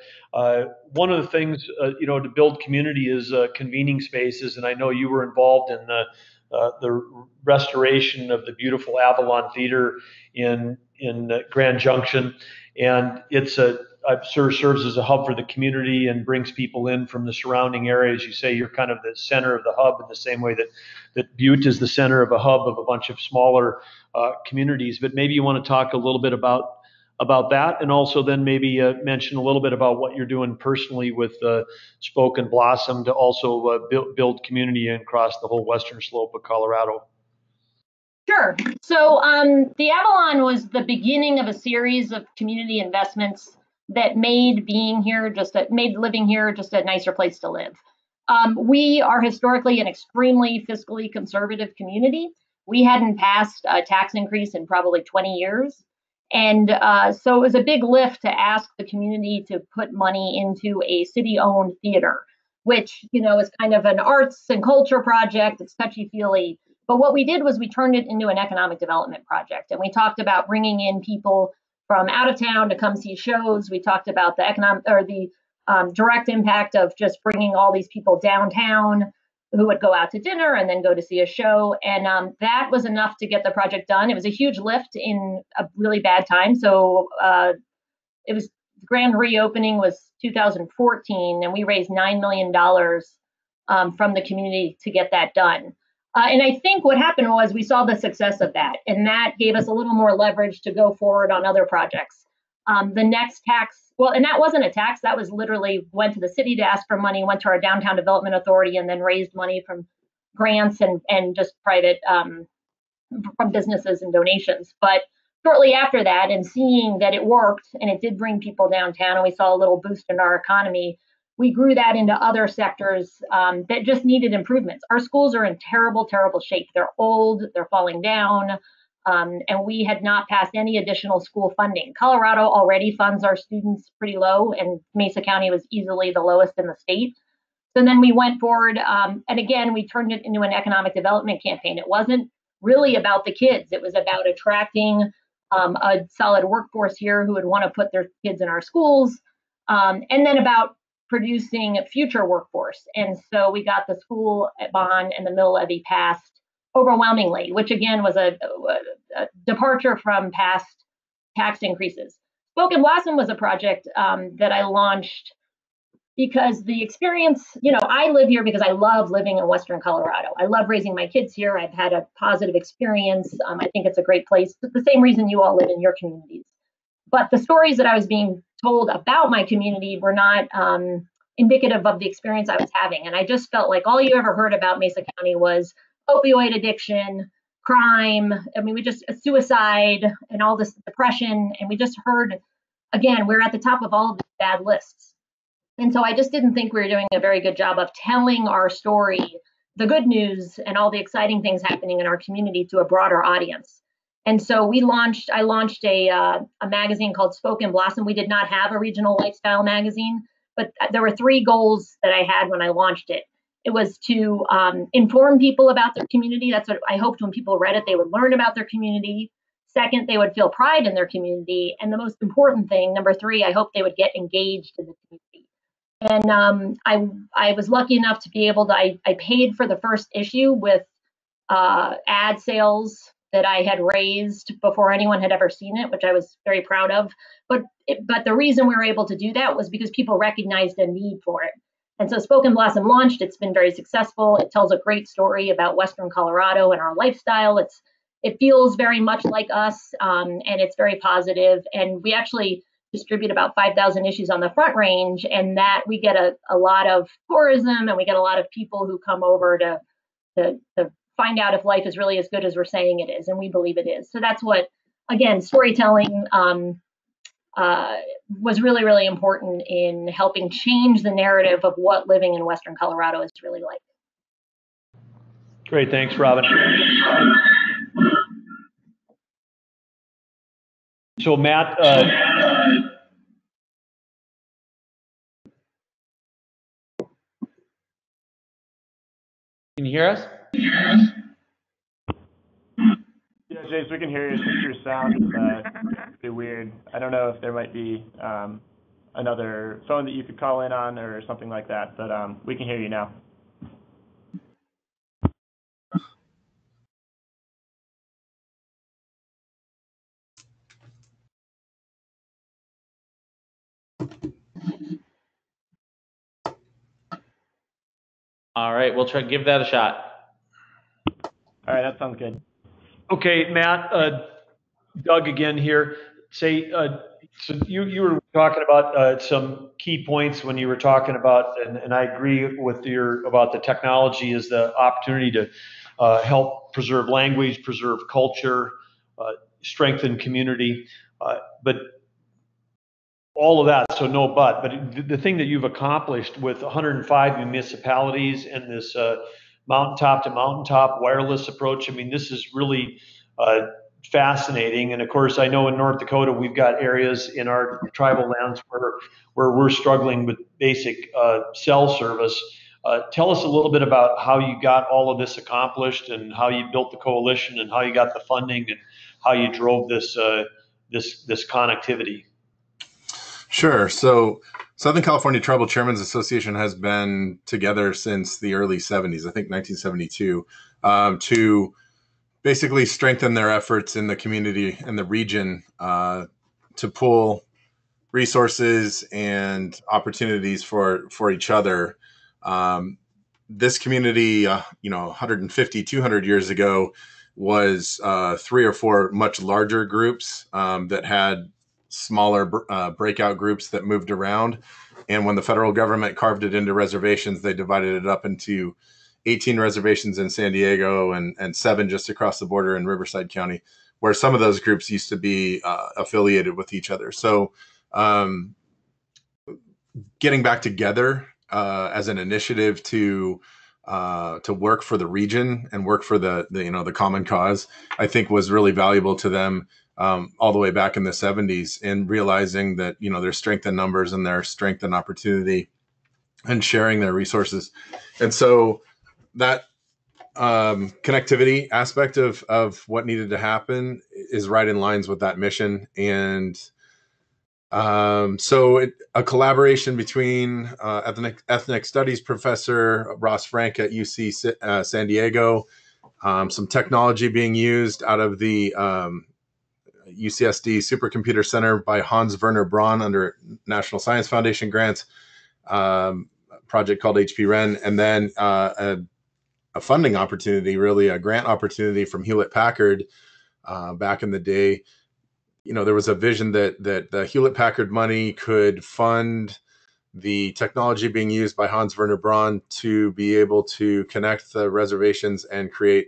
one of the things to build community is convening spaces, and I know you were involved in the restoration of the beautiful Avalon Theater in Grand Junction, and I'm sure serves as a hub for the community and brings people in from the surrounding areas. You say you're kind of the center of the hub in the same way that Butte is the center of a hub of a bunch of smaller communities. But maybe you want to talk a little bit about that, and also then maybe mention a little bit about what you're doing personally with Spoke and Blossom to also build community across the whole western slope of Colorado. Sure. So the Avalon was the beginning of a series of community investments that made living here just a nicer place to live. We are historically an extremely fiscally conservative community. We hadn't passed a tax increase in probably 20 years. And so it was a big lift to ask the community to put money into a city-owned theater, which, is kind of an arts and culture project. It's touchy-feely. But what we did was we turned it into an economic development project. And we talked about bringing in people from out of town to come see shows. We talked about the direct impact of just bringing all these people downtown who would go out to dinner and then go to see a show. And that was enough to get the project done. It was a huge lift in a really bad time. So the grand reopening was 2014, and we raised $9 million from the community to get that done. And I think what happened was we saw the success of that, and that gave us a little more leverage to go forward on other projects. The next tax, and that wasn't a tax, that was literally went to the city to ask for money, went to our Downtown Development Authority, and then raised money from grants and just private, from businesses and donations. But shortly after that, and seeing that it worked and it did bring people downtown, and we saw a little boost in our economy, we grew that into other sectors that just needed improvements. Our schools are in terrible, terrible shape. They're old, they're falling down, and we had not passed any additional school funding. Colorado already funds our students pretty low, and Mesa County was easily the lowest in the state. So then we went forward, and again, we turned it into an economic development campaign. It wasn't really about the kids. It was about attracting a solid workforce here who would want to put their kids in our schools, and then about producing a future workforce. And so we got the school bond and the mill levy passed overwhelmingly, which again was a departure from past tax increases. Spoke and Blossom was a project that I launched because the experience, I live here because I love living in Western Colorado. I love raising my kids here. I've had a positive experience. I think it's a great place. It's the same reason you all live in your communities. But the stories that I was being told about my community were not indicative of the experience I was having. And I just felt like all you ever heard about Mesa County was opioid addiction, crime. I mean, suicide and all this depression. And we just heard, again, we're at the top of all of the bad lists. And so I just didn't think we were doing a very good job of telling our story, the good news and all the exciting things happening in our community to a broader audience. And so I launched a magazine called Spoke and Blossom. We did not have a regional lifestyle magazine, but there were 3 goals that I had when I launched it. It was to inform people about their community. That's what I hoped when people read it, they would learn about their community. Second, they would feel pride in their community. And the most important thing, number 3, I hope they would get engaged in the community. And I was lucky enough to be able to, I paid for the first issue with ad sales that I had raised before anyone had ever seen it, which I was very proud of. But the reason we were able to do that was because people recognized a need for it. And so Spoke and Blossom launched. It's been very successful. It tells a great story about Western Colorado and our lifestyle. It feels very much like us, and it's very positive. And we actually distribute about 5,000 issues on the Front Range, and that we get a lot of tourism, and we get a lot of people who come over to find out if life is really as good as we're saying it is, and we believe it is. So that's what, again, storytelling was really, really important in helping change the narrative of what living in Western Colorado is really like. Great, thanks, Robin. So Matt, can you hear us? Yeah, Jace, we can hear you. It's just your sound is pretty weird. I don't know if there might be another phone that you could call in on or something like that, but we can hear you now. All right, we'll try give that a shot. All right, that sounds good. Okay, Matt, Doug again here. Say, so you were talking about some key points when you were talking about, and I agree with about the technology is the opportunity to help preserve language, preserve culture, strengthen community, but all of that, so no but the thing that you've accomplished with 105 municipalities and this mountaintop to mountaintop wireless approach, I mean, this is really fascinating. And of course, I know in North Dakota, we've got areas in our tribal lands where we're struggling with basic cell service. Tell us a little bit about how you got all of this accomplished and how you built the coalition and how you got the funding and how you drove this connectivity. Sure. So Southern California Tribal Chairmen's Association has been together since the early 70s, I think 1972, to basically strengthen their efforts in the community and the region to pull resources and opportunities for each other. This community, 150, 200 years ago was 3 or 4 much larger groups that had smaller breakout groups that moved around. And when the federal government carved it into reservations, they divided it up into 18 reservations in San Diego and 7 just across the border in Riverside County, where some of those groups used to be affiliated with each other. So getting back together as an initiative to work for the region and work for the common cause, I think was really valuable to them. All the way back in the 70s, and realizing that, there's strength in numbers and there's strength in opportunity and sharing their resources. And so that connectivity aspect of what needed to happen is right in lines with that mission. And so a collaboration between ethnic studies professor Ross Frank at UC San Diego, some technology being used out of the UCSD Supercomputer Center by Hans Werner Braun under National Science Foundation grants, project called HP-REN, and then a funding opportunity, really a grant opportunity from Hewlett-Packard back in the day. There was a vision that the Hewlett-Packard money could fund the technology being used by Hans Werner Braun to be able to connect the reservations and create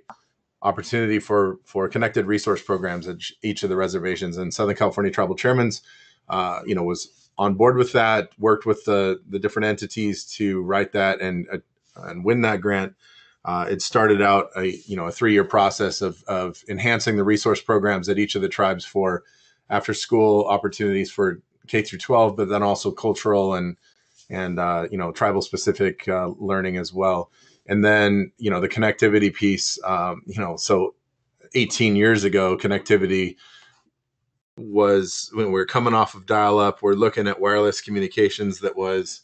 opportunity for connected resource programs at each of the reservations. And Southern California Tribal Chairmen's, was on board with that, worked with the different entities to write that and win that grant. It started out a 3-year process of enhancing the resource programs at each of the tribes for after school opportunities for K through 12, but then also cultural and tribal specific learning as well. And then, the connectivity piece, so 18 years ago, connectivity was when we're coming off of dial-up, we're looking at wireless communications that was,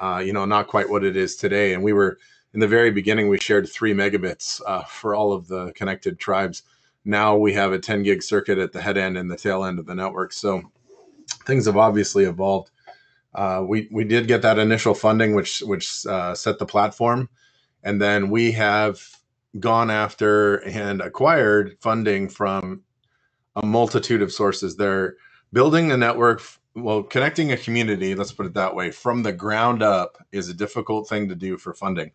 not quite what it is today. And we were, in the very beginning, we shared 3 megabits for all of the connected tribes. Now we have a 10 gig circuit at the head end and the tail end of the network. So things have obviously evolved. We did get that initial funding, which set the platform. And then we have gone after and acquired funding from a multitude of sources. They're building a network well, connecting a community, let's put it that way, from the ground up is a difficult thing to do for funding.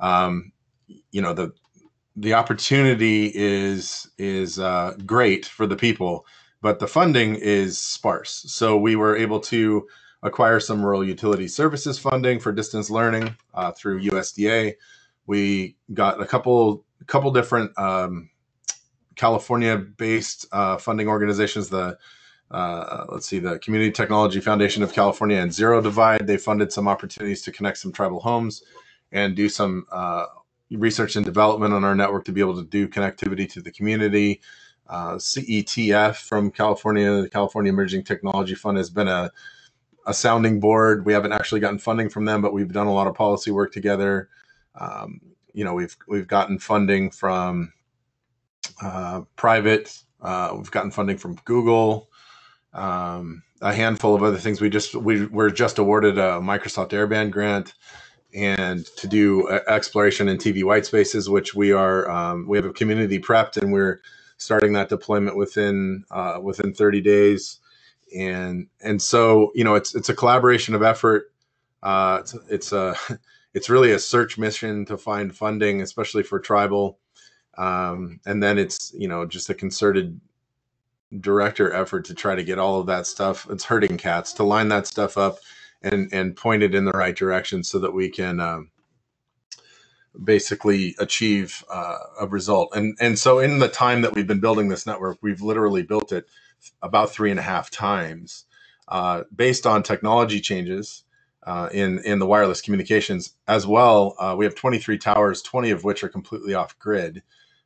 You know, the opportunity is great for the people, but the funding is sparse. So we were able to acquire some rural utility services funding for distance learning through USDA. We got a couple different California-based funding organizations. Let's see, the Community Technology Foundation of California and Zero Divide. They funded some opportunities to connect some tribal homes and do some research and development on our network to be able to do connectivity to the community. CETF from California, the California Emerging Technology Fund, has been a sounding board. We haven't actually gotten funding from them, but we've done a lot of policy work together. You know, we've gotten funding from private. We've gotten funding from Google. A handful of other things. We were just awarded a Microsoft Airband grant, and to do exploration in TV white spaces, which we have a community prepped, and we're starting that deployment within 30 days. And so, you know, it's a collaboration of effort. It's really a search mission to find funding, especially for tribal. And then it's, you know, just a concerted director effort to try to get all of that stuff. It's herding cats to line that stuff up and point it in the right direction so that we can basically achieve a result. And so in the time that we've been building this network, we've literally built it about 3.5 times based on technology changes in the wireless communications as well. We have 23 towers, 20 of which are completely off grid,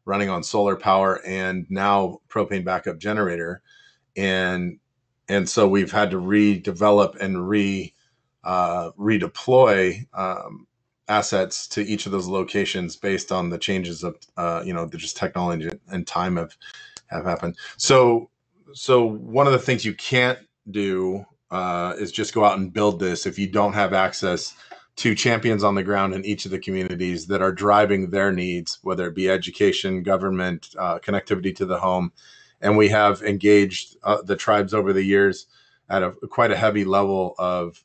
running on solar power and now propane backup generator. And so we've had to redevelop and redeploy assets to each of those locations based on the changes of, you know, just technology and time have happened. So one of the things you can't do is just go out and build this if you don't have access to champions on the ground in each of the communities that are driving their needs, whether it be education, government, connectivity to the home. And we have engaged the tribes over the years at quite a heavy level of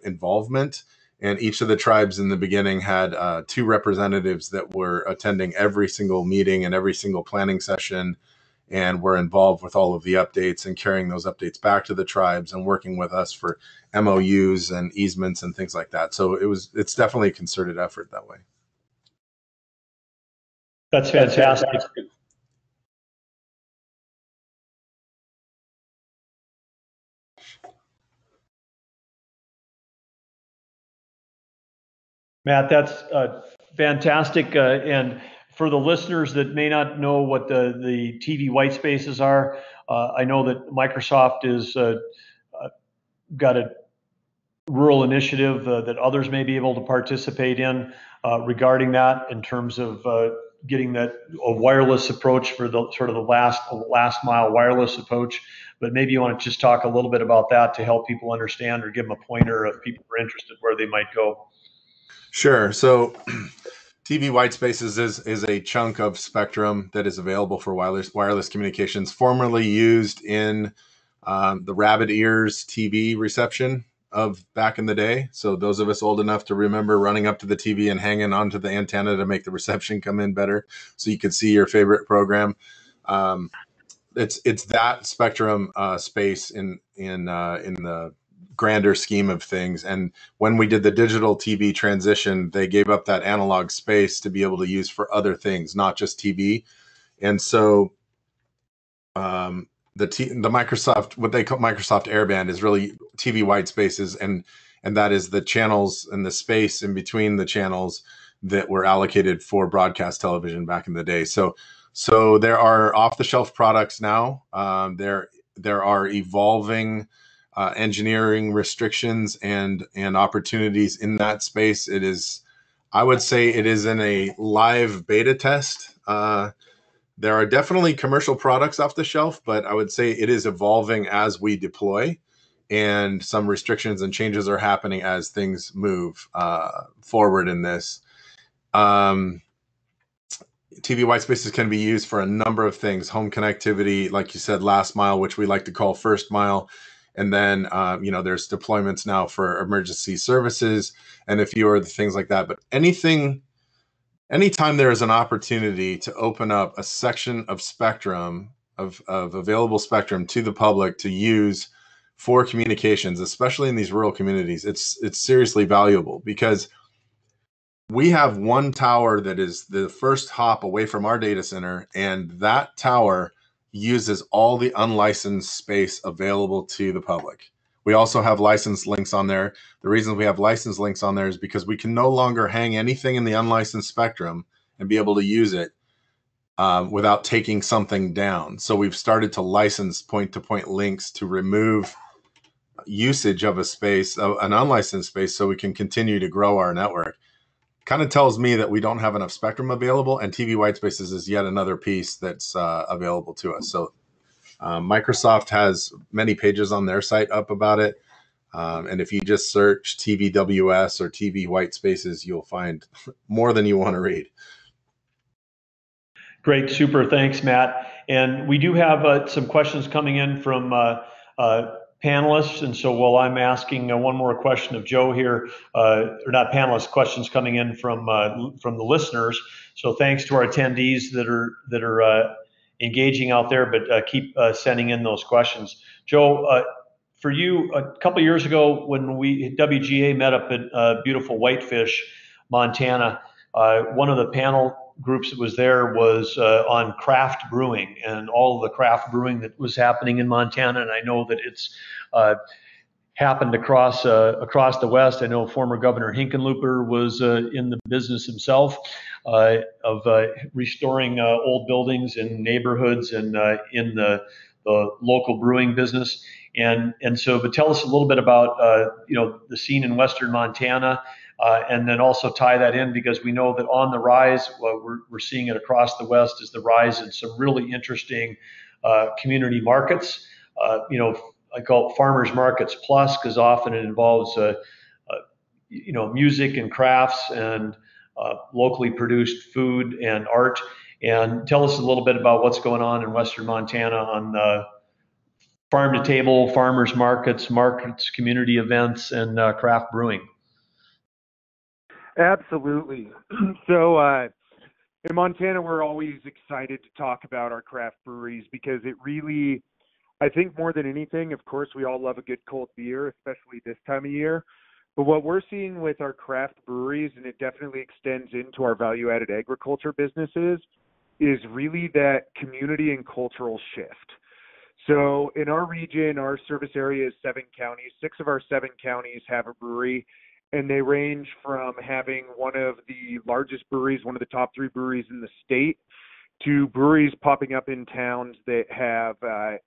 involvement. And each of the tribes in the beginning had 2 representatives that were attending every single meeting and every single planning session, and were involved with all of the updates and carrying those updates back to the tribes and working with us for MOUs and easements and things like that. So it's definitely a concerted effort that way. That's fantastic. Matt, that's fantastic. And for the listeners that may not know what the TV white spaces are, I know that Microsoft is got a rural initiative that others may be able to participate in regarding that in terms of getting a wireless approach for the sort of the last mile wireless approach. But maybe you want to just talk a little bit about that to help people understand or give them a pointer if people are interested where they might go. Sure. So TV white spaces is a chunk of spectrum that is available for wireless communications, formerly used in the rabbit ears TV reception of back in the day. So those of us old enough to remember running up to the TV and hanging onto the antenna to make the reception come in better so you could see your favorite program. It's that spectrum space in the grander scheme of things. And when we did the digital TV transition, they gave up that analog space to be able to use for other things, not just TV. And so the Microsoft, what they call Microsoft Airband, is really TV white spaces, and that is the channels and the space in between the channels that were allocated for broadcast television back in the day. So there are off-the-shelf products now. There are evolving engineering restrictions and opportunities in that space. I would say it is in a live beta test. There are definitely commercial products off the shelf, but I would say it is evolving as we deploy, and some restrictions and changes are happening as things move forward in this. TV white spaces can be used for a number of things: home connectivity, like you said, last mile, which we like to call first mile. And then, there's deployments now for emergency services and a few other things like that. But anytime there is an opportunity to open up a section of spectrum, of available spectrum to the public to use for communications, especially in these rural communities, it's seriously valuable, because we have one tower that is the first hop away from our data center, and that tower uses all the unlicensed space available to the public. We also have licensed links on there. The reason we have licensed links on there is because we can no longer hang anything in the unlicensed spectrum and be able to use it without taking something down. So we've started to license point-to-point links to remove usage of a space, an unlicensed space, so we can continue to grow our network. Kind of tells me that we don't have enough spectrum available, and TV Whitespaces is yet another piece that's available to us. So Microsoft has many pages on their site up about it. And if you just search TVWS or TV Whitespaces, you'll find more than you want to read. Great, super, thanks, Matt. And we do have some questions coming in from panelists, and so while I'm asking one more question of Joe here, or not panelists, questions coming in from the listeners. So thanks to our attendees that are engaging out there, but keep sending in those questions. Joe, for you, a couple years ago when WGA met up at beautiful Whitefish, Montana, one of the panel groups that was there was on craft brewing and all of the craft brewing that was happening in Montana. And I know that it's happened across the West. I know former Governor Hickenlooper was in the business himself of restoring old buildings in neighborhoods and in the local brewing business. And so, but tell us a little bit about the scene in Western Montana. And then also tie that in, because we know that on the rise, we're seeing it across the West, is the rise in some really interesting community markets. I call it Farmers Markets Plus, because often it involves music and crafts and locally produced food and art. And tell us a little bit about what's going on in Western Montana on farm to table, farmers markets, community events, and craft brewing. Absolutely. So in Montana, we're always excited to talk about our craft breweries, because it really, I think more than anything, of course, we all love a good cold beer, especially this time of year. But what we're seeing with our craft breweries, and it definitely extends into our value-added agriculture businesses, is really that community and cultural shift. So in our region, our service area is 7 counties. 6 of our 7 counties have a brewery. And they range from having one of the largest breweries, one of the top 3 breweries in the state, to breweries popping up in towns that have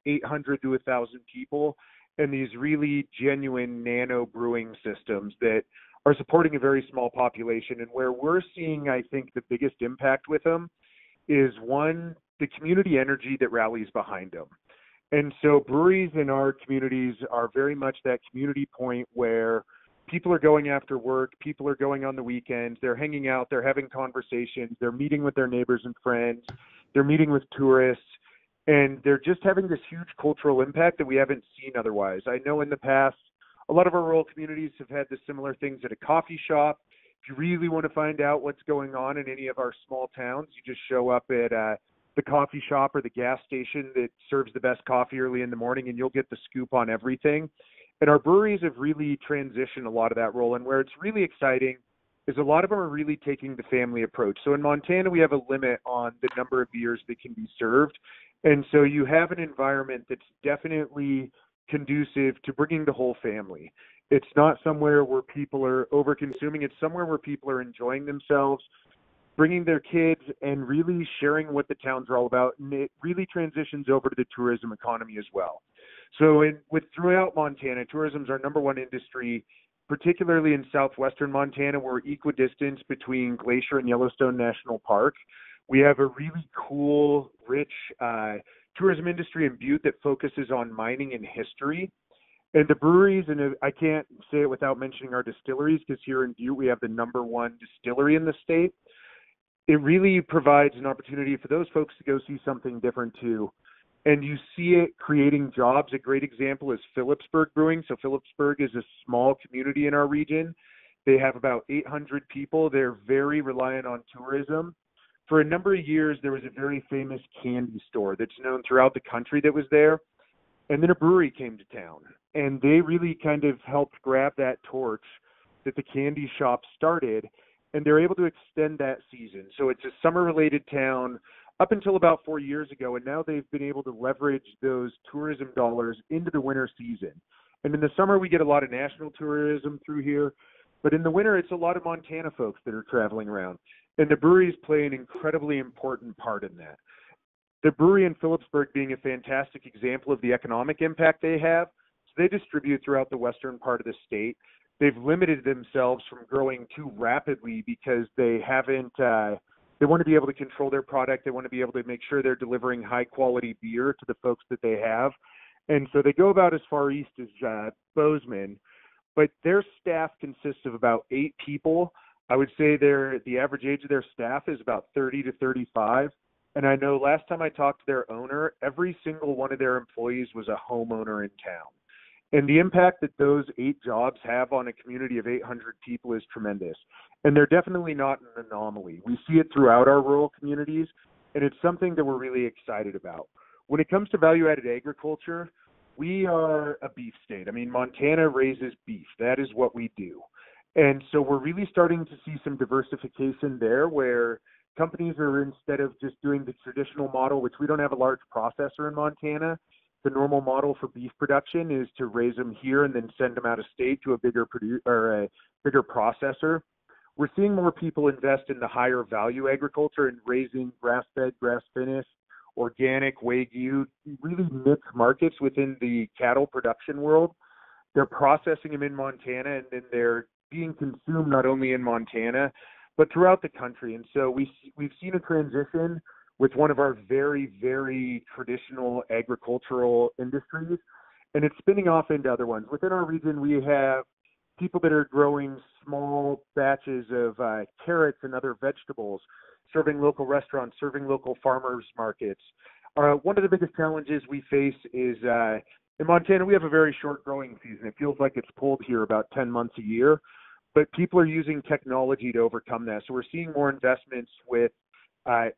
800 to 1,000 people, and these really genuine nano brewing systems that are supporting a very small population. And where we're seeing, I think, the biggest impact with them is, one, the community energy that rallies behind them. And so breweries in our communities are very much that community point where people are going after work, people are going on the weekends, they're hanging out, they're having conversations, they're meeting with their neighbors and friends, they're meeting with tourists, and they're just having this huge cultural impact that we haven't seen otherwise. I know in the past, a lot of our rural communities have had the similar things at a coffee shop. If you really want to find out what's going on in any of our small towns, you just show up at the coffee shop or the gas station that serves the best coffee early in the morning, and you'll get the scoop on everything. And our breweries have really transitioned a lot of that role. And where it's really exciting is a lot of them are really taking the family approach. So in Montana, we have a limit on the number of beers that can be served. And so you have an environment that's definitely conducive to bringing the whole family. It's not somewhere where people are over consuming. It's somewhere where people are enjoying themselves, bringing their kids, and really sharing what the towns are all about. And it really transitions over to the tourism economy as well. So throughout Montana, tourism is our number 1 industry, particularly in southwestern Montana. We're equidistant between Glacier and Yellowstone National Park. We have a really cool, rich tourism industry in Butte that focuses on mining and history. And the breweries, and I can't say it without mentioning our distilleries, because here in Butte we have the number 1 distillery in the state. It really provides an opportunity for those folks to go see something different too. and you see it creating jobs. A great example is Phillipsburg Brewing. So Phillipsburg is a small community in our region. They have about 800 people. They're very reliant on tourism. For a number of years, there was a very famous candy store that's known throughout the country that was there. And then a brewery came to town, and they really kind of helped grab that torch that the candy shop started, and they're able to extend that season. So it's a summer-related town up until about 4 years ago, and now they've been able to leverage those tourism dollars into the winter season. And in the summer, we get a lot of national tourism through here, but in the winter, it's a lot of Montana folks that are traveling around, and the breweries play an incredibly important part in that. The brewery in Phillipsburg being a fantastic example of the economic impact they have. So they distribute throughout the western part of the state. They've limited themselves from growing too rapidly because they haven't, they want to be able to control their product. They want to be able to make sure they're delivering high quality beer to the folks that they have. And so they go about as far east as Bozeman, but their staff consists of about 8 people. I would say the average age of their staff is about 30 to 35. And I know last time I talked to their owner, every single one of their employees was a homeowner in town. And the impact that those 8 jobs have on a community of 800 people is tremendous. And they're definitely not an anomaly. We see it throughout our rural communities, and it's something that we're really excited about. When it comes to value-added agriculture, we are a beef state. I mean, Montana raises beef. That is what we do. And so we're really starting to see some diversification there where companies are, instead of just doing the traditional model, which we don't have a large processor in Montana, the normal model for beef production is to raise them here and then send them out of state to a bigger processor. We're seeing more people invest in the higher value agriculture and raising grass-fed, grass-finished, organic, Wagyu, really niche markets within the cattle production world. They're processing them in Montana, and then they're being consumed not only in Montana, but throughout the country. And so we've seen a transition with one of our very, very traditional agricultural industries, and it's spinning off into other ones. Within our region, we have people that are growing small batches of carrots and other vegetables, serving local restaurants, serving local farmers markets. One of the biggest challenges we face is in Montana, we have a very short growing season. It feels like it's pulled here about 10 months a year, but people are using technology to overcome that. So we're seeing more investments with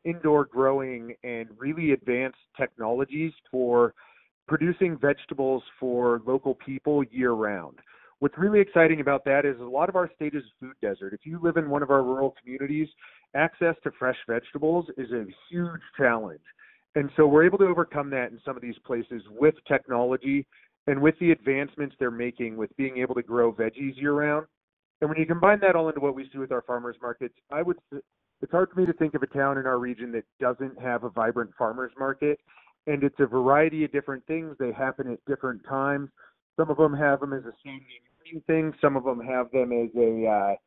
indoor growing and really advanced technologies for producing vegetables for local people year round. What's really exciting about that is a lot of our state is a food desert. If you live in one of our rural communities, access to fresh vegetables is a huge challenge. And so we're able to overcome that in some of these places with technology and with the advancements they're making with being able to grow veggies year round. And when you combine that all into what we see with our farmers markets, it's hard for me to think of a town in our region that doesn't have a vibrant farmers market. And it's a variety of different things. They happen at different times. Some of them have them as a Saturday morning thing. Some of them have them as a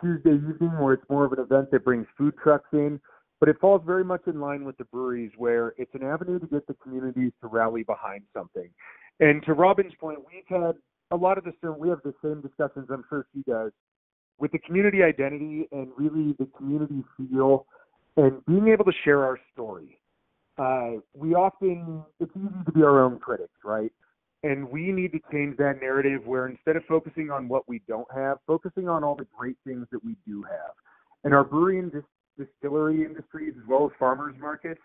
Tuesday evening where it's more of an event that brings food trucks in. But it falls very much in line with the breweries where it's an avenue to get the communities to rally behind something. And to Robin's point, we've had a lot of we have the same discussions, I'm sure she does, with the community identity and really the community feel and being able to share our story. It's easy to be our own critics, right? And we need to change that narrative where instead of focusing on what we don't have, focusing on all the great things that we do have. And our brewery and distillery industries, as well as farmers markets,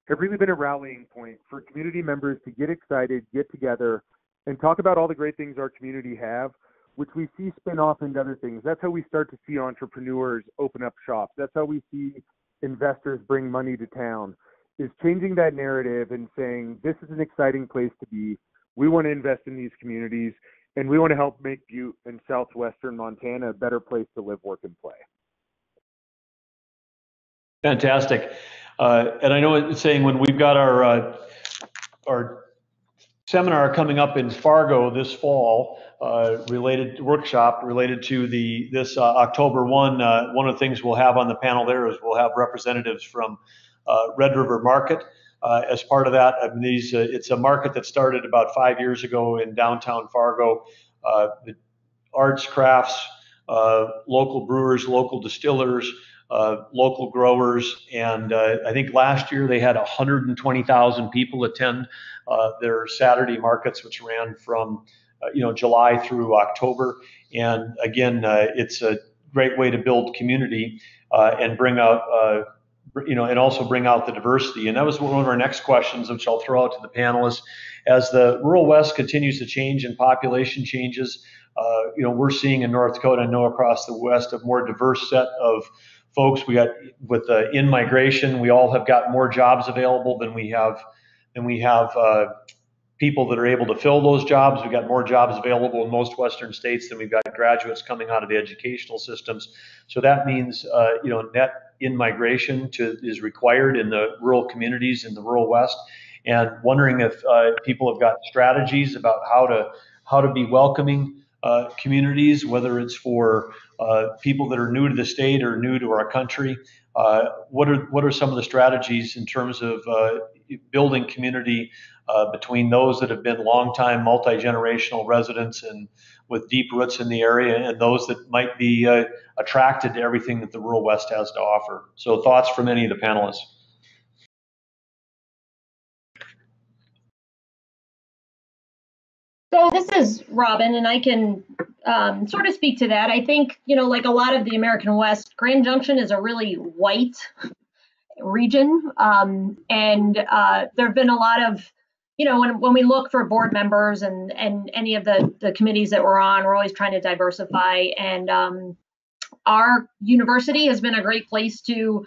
have really been a rallying point for community members to get excited, get together, and talk about all the great things our community have, which we see spin off into other things. That's how we start to see entrepreneurs open up shops. That's how we see investors bring money to town, is changing that narrative and saying, this is an exciting place to be. We want to invest in these communities, and we want to help make Butte and southwestern Montana a better place to live, work, and play. Fantastic. And I know it's saying when we've got our seminar coming up in Fargo this fall, workshop related to this October 1, one of the things we'll have on the panel there is we'll have representatives from Red River Market. As part of that, it's a market that started about 5 years ago in downtown Fargo. The arts, crafts, local brewers, local distillers, local growers. And I think last year they had 120,000 people attend their Saturday markets, which ran from July through October. And again, it's a great way to build community and bring out and also bring out the diversity. And that was one of our next questions, which I'll throw out to the panelists. As the rural West continues to change and population changes, we're seeing in North Dakota, I know across the West, a more diverse set of folks. We got with the in-migration, we all have got more jobs available than we have people that are able to fill those jobs. We've got more jobs available in most Western states than we've got graduates coming out of the educational systems. So that means, net in-migration is required in the rural communities in the rural West. And wondering if people have got strategies about how to be welcoming communities, whether it's for people that are new to the state or new to our country. What are some of the strategies in terms of building community between those that have been longtime multi-generational residents and with deep roots in the area, and those that might be attracted to everything that the rural West has to offer? So thoughts from any of the panelists? So this is Robin, and I can sort of speak to that. I think, like a lot of the American West, Grand Junction is a really white region. And there have been a lot of, when we look for board members and any of the committees that we're on, we're always trying to diversify. And our university has been a great place to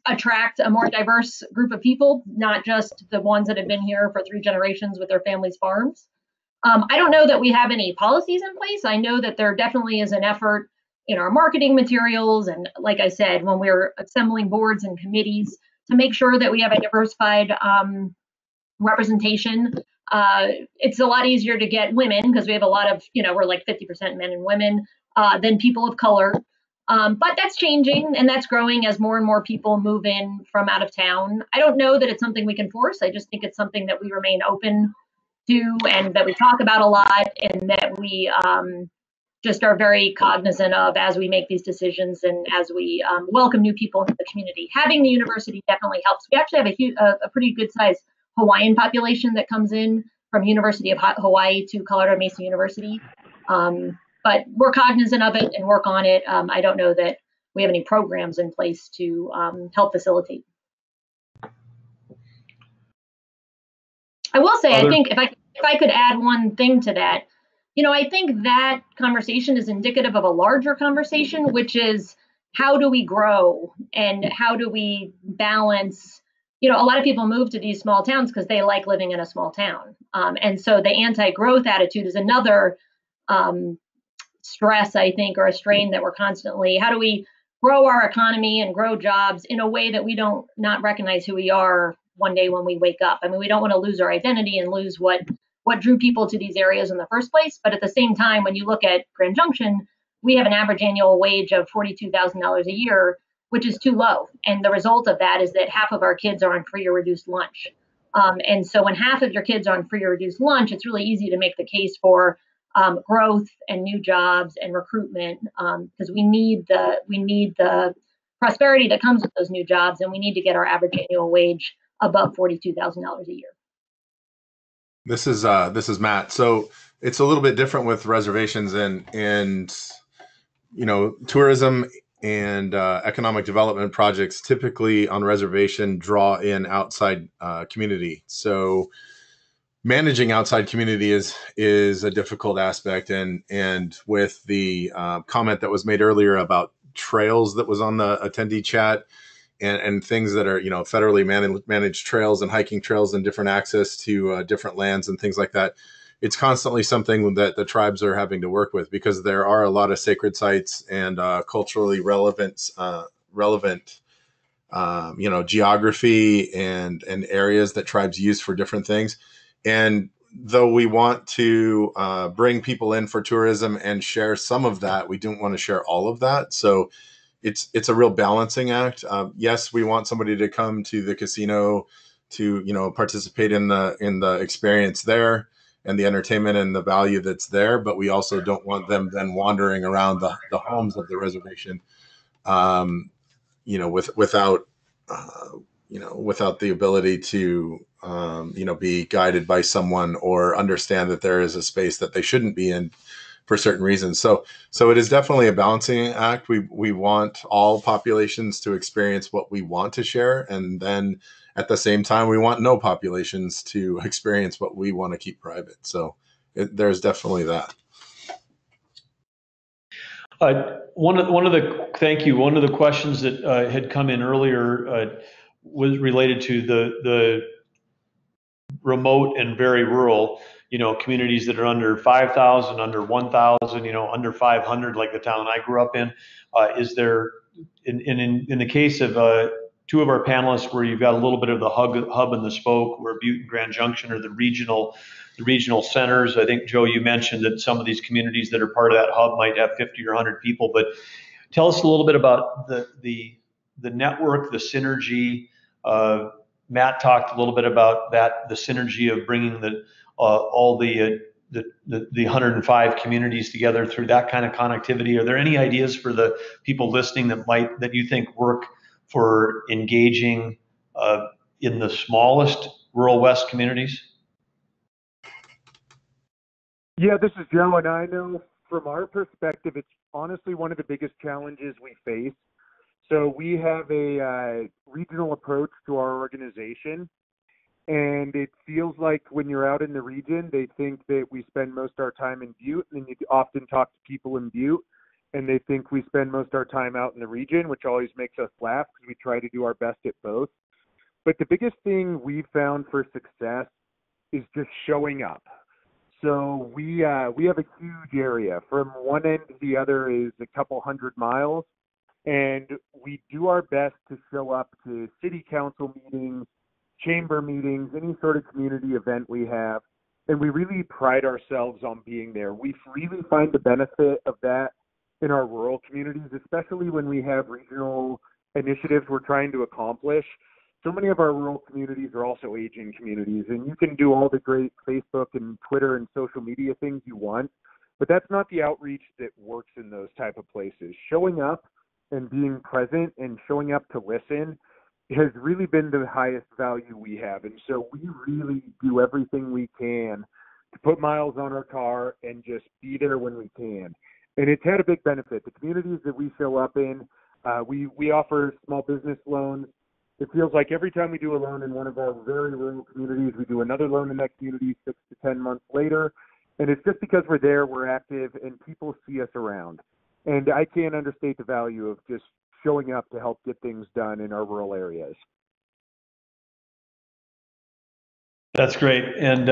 attract a more diverse group of people, not just the ones that have been here for 3 generations with their families' farms. I don't know that we have any policies in place. I know that there definitely is an effort in our marketing materials, and like I said, when we're assembling boards and committees, to make sure that we have a diversified representation. It's a lot easier to get women because we have a lot of, we're like 50% men and women than people of color. But that's changing and that's growing as more and more people move in from out of town. I don't know that it's something we can force. I just think it's something that we remain open to and that we talk about a lot, and that we just are very cognizant of as we make these decisions and as we welcome new people into the community. Having the university definitely helps. We actually have a pretty good sized Hawaiian population that comes in from University of Hawaii to Colorado Mesa University. But we're cognizant of it and work on it. I don't know that we have any programs in place to help facilitate. I will say, I think if I could add one thing to that, I think that conversation is indicative of a larger conversation, which is how do we grow and how do we balance? A lot of people move to these small towns because they like living in a small town. And so the anti-growth attitude is another stress, I think, or a strain that we're constantly, how do we grow our economy and grow jobs in a way that we don't not recognize who we are one day when we wake up? I mean, we don't want to lose our identity and lose what drew people to these areas in the first place. But at the same time, when you look at Grand Junction, we have an average annual wage of $42,000 a year, which is too low. And the result of that is that half of our kids are on free or reduced lunch. And so when half of your kids are on free or reduced lunch, it's really easy to make the case for growth and new jobs and recruitment, because we need the prosperity that comes with those new jobs, and we need to get our average annual wage above $42,000 a year. This is Matt. So it's a little bit different with reservations and tourism and economic development projects typically on reservation draw in outside community. So managing outside community is a difficult aspect. And with the comment that was made earlier about trails that was on the attendee chat, and things that are, federally managed trails and hiking trails and different access to different lands and things like that. It's constantly something that the tribes are having to work with, because there are a lot of sacred sites and culturally relevant, geography and areas that tribes use for different things. And though we want to bring people in for tourism and share some of that, we don't want to share all of that. So it's a real balancing act. Yes, we want somebody to come to the casino to participate in the experience there and the entertainment and the value that's there, but we also don't want them then wandering around the homes of the reservation. without without the ability to be guided by someone or understand that there is a space that they shouldn't be in for certain reasons. So it is definitely a balancing act. We want all populations to experience what we want to share, and then at the same time, we want no populations to experience what we want to keep private. So there's definitely that. Thank you. One of the questions that had come in earlier was related to the remote and very rural, communities that are under 5,000, under 1,000, under 500, like the town I grew up in. Is there, in the case of two of our panelists, where you've got a little bit of the hub and the spoke, where Butte and Grand Junction are the regional centers. I think, Joe, you mentioned that some of these communities that are part of that hub might have 50 or 100 people, but tell us a little bit about the network, the synergy. Matt talked a little bit about that, the synergy of bringing all the 105 communities together through that kind of connectivity. Are there any ideas for the people listening that you think work for engaging in the smallest rural West communities? Yeah, this is Joe, and I know from our perspective, it's honestly one of the biggest challenges we face. So we have a regional approach to our organization, and it feels like when you're out in the region, they think that we spend most of our time in Butte, and then you often talk to people in Butte, and they think we spend most of our time out in the region, which always makes us laugh because we try to do our best at both. But the biggest thing we've found for success is just showing up. So we have a huge area. From one end to the other is a couple 100 miles. And we do our best to show up to city council meetings, chamber meetings, any sort of community event we have. And we really pride ourselves on being there. We really find the benefit of that in our rural communities, especially when we have regional initiatives we're trying to accomplish. So many of our rural communities are also aging communities, and you can do all the great Facebook and Twitter and social media things you want, but that's not the outreach that works in those type of places. Showing up and being present and showing up to listen has really been the highest value we have. And so we really do everything we can to put miles on our car and just be there when we can. And it's had a big benefit. The communities that we show up in, we offer small business loans. It feels like every time we do a loan in one of our very rural communities, we do another loan in that community 6 to 10 months later. And it's just because we're there, we're active, and people see us around. And I can't understate the value of just showing up to help get things done in our rural areas. That's great. And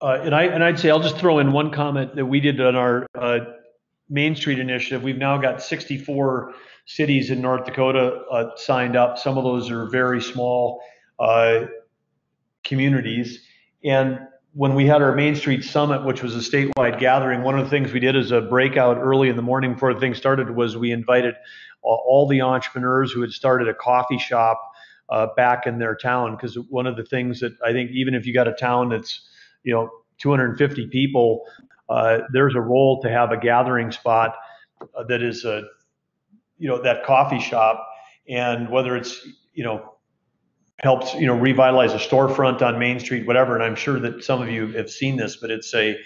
I'd say, I'll just throw in one comment that we did on our Main Street initiative. We've now got 64 cities in North Dakota signed up. Some of those are very small communities. And when we had our Main Street Summit, which was a statewide gathering, one of the things we did as a breakout early in the morning before things started was we invited all the entrepreneurs who had started a coffee shop back in their town. Because one of the things that I think, even if you got a town that's 250 people, there's a role to have a gathering spot that is that coffee shop, and whether it's helps revitalize a storefront on Main Street, whatever. And I'm sure that some of you have seen this, but it's and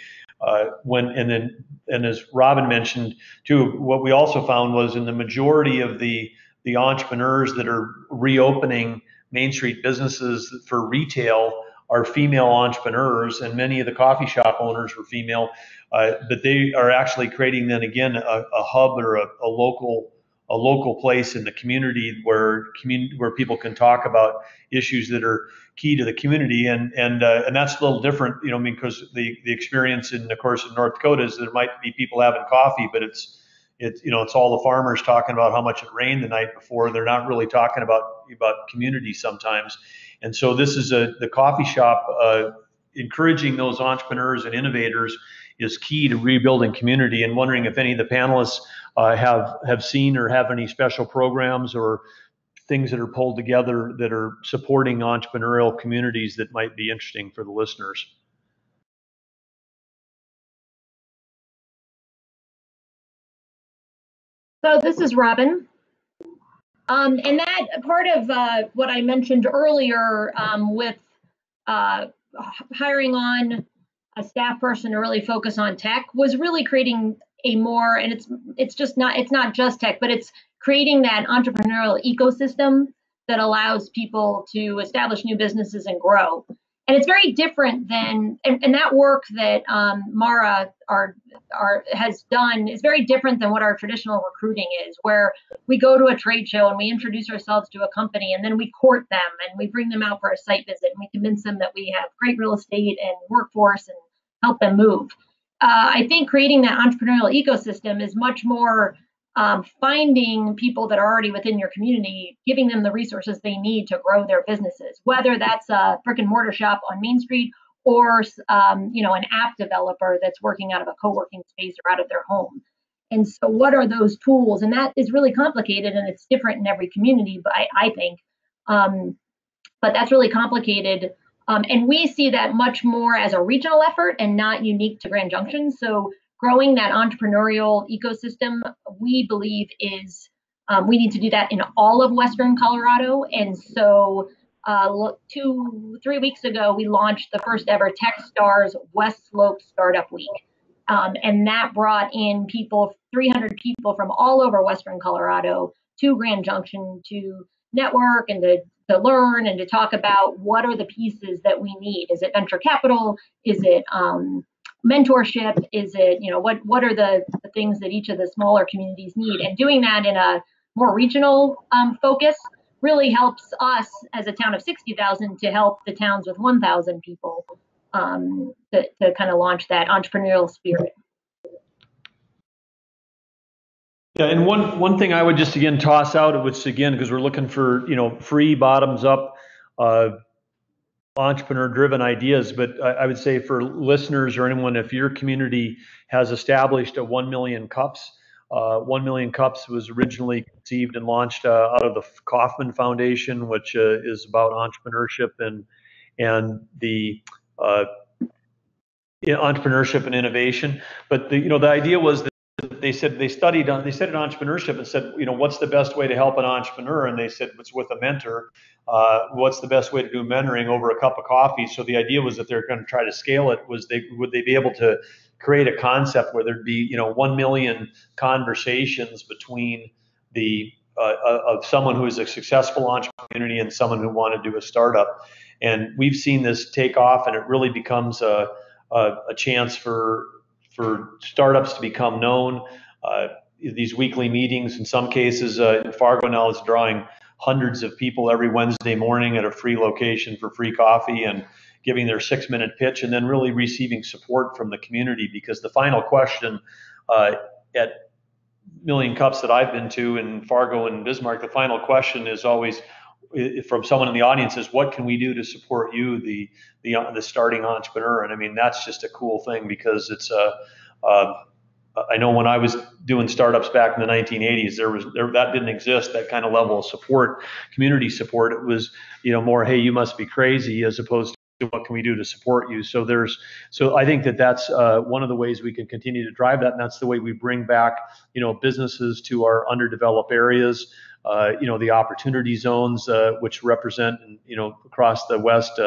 as Robin mentioned too, what we also found was in the majority of the entrepreneurs that are reopening Main Street businesses for retail are female entrepreneurs, and many of the coffee shop owners were female, but they are actually creating then again a hub or a local place in the community where people can talk about issues that are key to the community, and that's a little different, because the experience of course in North Dakota is there might be people having coffee, but it's all the farmers talking about how much it rained the night before. They're not really talking about community sometimes. And so this is the coffee shop encouraging those entrepreneurs and innovators is key to rebuilding community. And wondering if any of the panelists have seen or have any special programs or things that are pulled together that are supporting entrepreneurial communities that might be interesting for the listeners. So this is Robin. And that part of what I mentioned earlier with hiring on a staff person to really focus on tech was really creating a more, and it's not just tech, but it's creating that entrepreneurial ecosystem that allows people to establish new businesses and grow. And it's very different than, and that work that Mara has done is very different than what our traditional recruiting is, where we go to a trade show and we introduce ourselves to a company and then we court them and we bring them out for a site visit and we convince them that we have great real estate and workforce and help them move. I think creating that entrepreneurial ecosystem is much more finding people that are already within your community, giving them the resources they need to grow their businesses, whether that's a brick and mortar shop on Main Street or an app developer that's working out of a co-working space or out of their home. And so what are those tools? And that is really complicated and it's different in every community, but I think. But that's really complicated. And we see that much more as a regional effort and not unique to Grand Junction. So growing that entrepreneurial ecosystem, we believe is, we need to do that in all of Western Colorado. And so 3 weeks ago, we launched the first ever TechStars West Slope Startup Week. And that brought in 300 people from all over Western Colorado to Grand Junction to network and to learn and to talk about what are the pieces that we need. Is it venture capital? Is it mentorship? Is it, what are the things that each of the smaller communities need? And doing that in a more regional focus really helps us as a town of 60,000 to help the towns with 1,000 people to kind of launch that entrepreneurial spirit. Yeah, and one thing I would just again toss out, which again, because we're looking for free bottoms up entrepreneur driven ideas, but I would say for listeners or anyone, if your community has established a 1 million cups, 1 million cups was originally conceived and launched out of the Kauffman Foundation, which is about entrepreneurship and the entrepreneurship and innovation. But the idea was that they said they studied entrepreneurship and said, what's the best way to help an entrepreneur? And they said it's with a mentor. What's the best way to do mentoring over a cup of coffee? So the idea was that they're going to try to scale it. Would they be able to create a concept where there'd be 1 million conversations between of someone who is a successful entrepreneur and someone who wanted to do a startup? And we've seen this take off, and it really becomes a chance for startups to become known. These weekly meetings, in some cases, Fargo now is drawing hundreds of people every Wednesday morning at a free location for free coffee and giving their 6-minute pitch, and then really receiving support from the community. Because the final question at Million Cups that I've been to in Fargo and Bismarck, the final question is always from someone in the audience is, what can we do to support you, the starting entrepreneur? And I mean, that's just a cool thing, because it's I know when I was doing startups back in the 1980s, that didn't exist, that kind of level of support, community support. It was, more, hey, you must be crazy, as opposed to what can we do to support you? So I think that's one of the ways we can continue to drive that. And that's the way we bring back, businesses to our underdeveloped areas. The opportunity zones, which represent, across the West,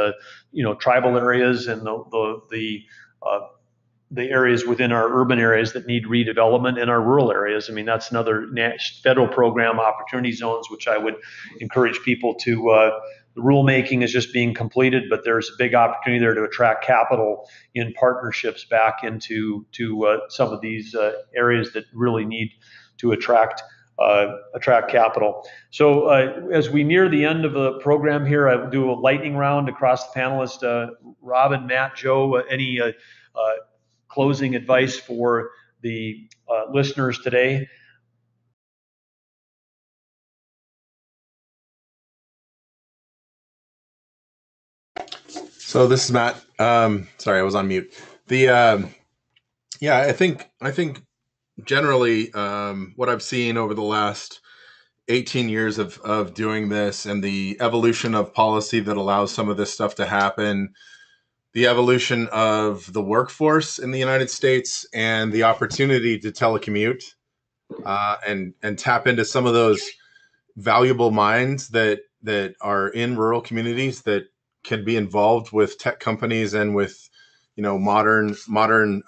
tribal areas and the areas within our urban areas that need redevelopment, and our rural areas. I mean, that's another federal program, opportunity zones, which I would encourage people to. The rulemaking is just being completed, but there's a big opportunity there to attract capital in partnerships back into some of these areas that really need to attract capital. So as we near the end of the program here, I will do a lightning round across the panelists. Robin, Matt, Joe, any closing advice for the listeners today? So this is Matt. Sorry, I was on mute. I think generally what I've seen over the last 18 years of doing this, and the evolution of policy that allows some of this stuff to happen, the evolution of the workforce in the United States, and the opportunity to telecommute and tap into some of those valuable minds that are in rural communities that can be involved with tech companies and with, modern modern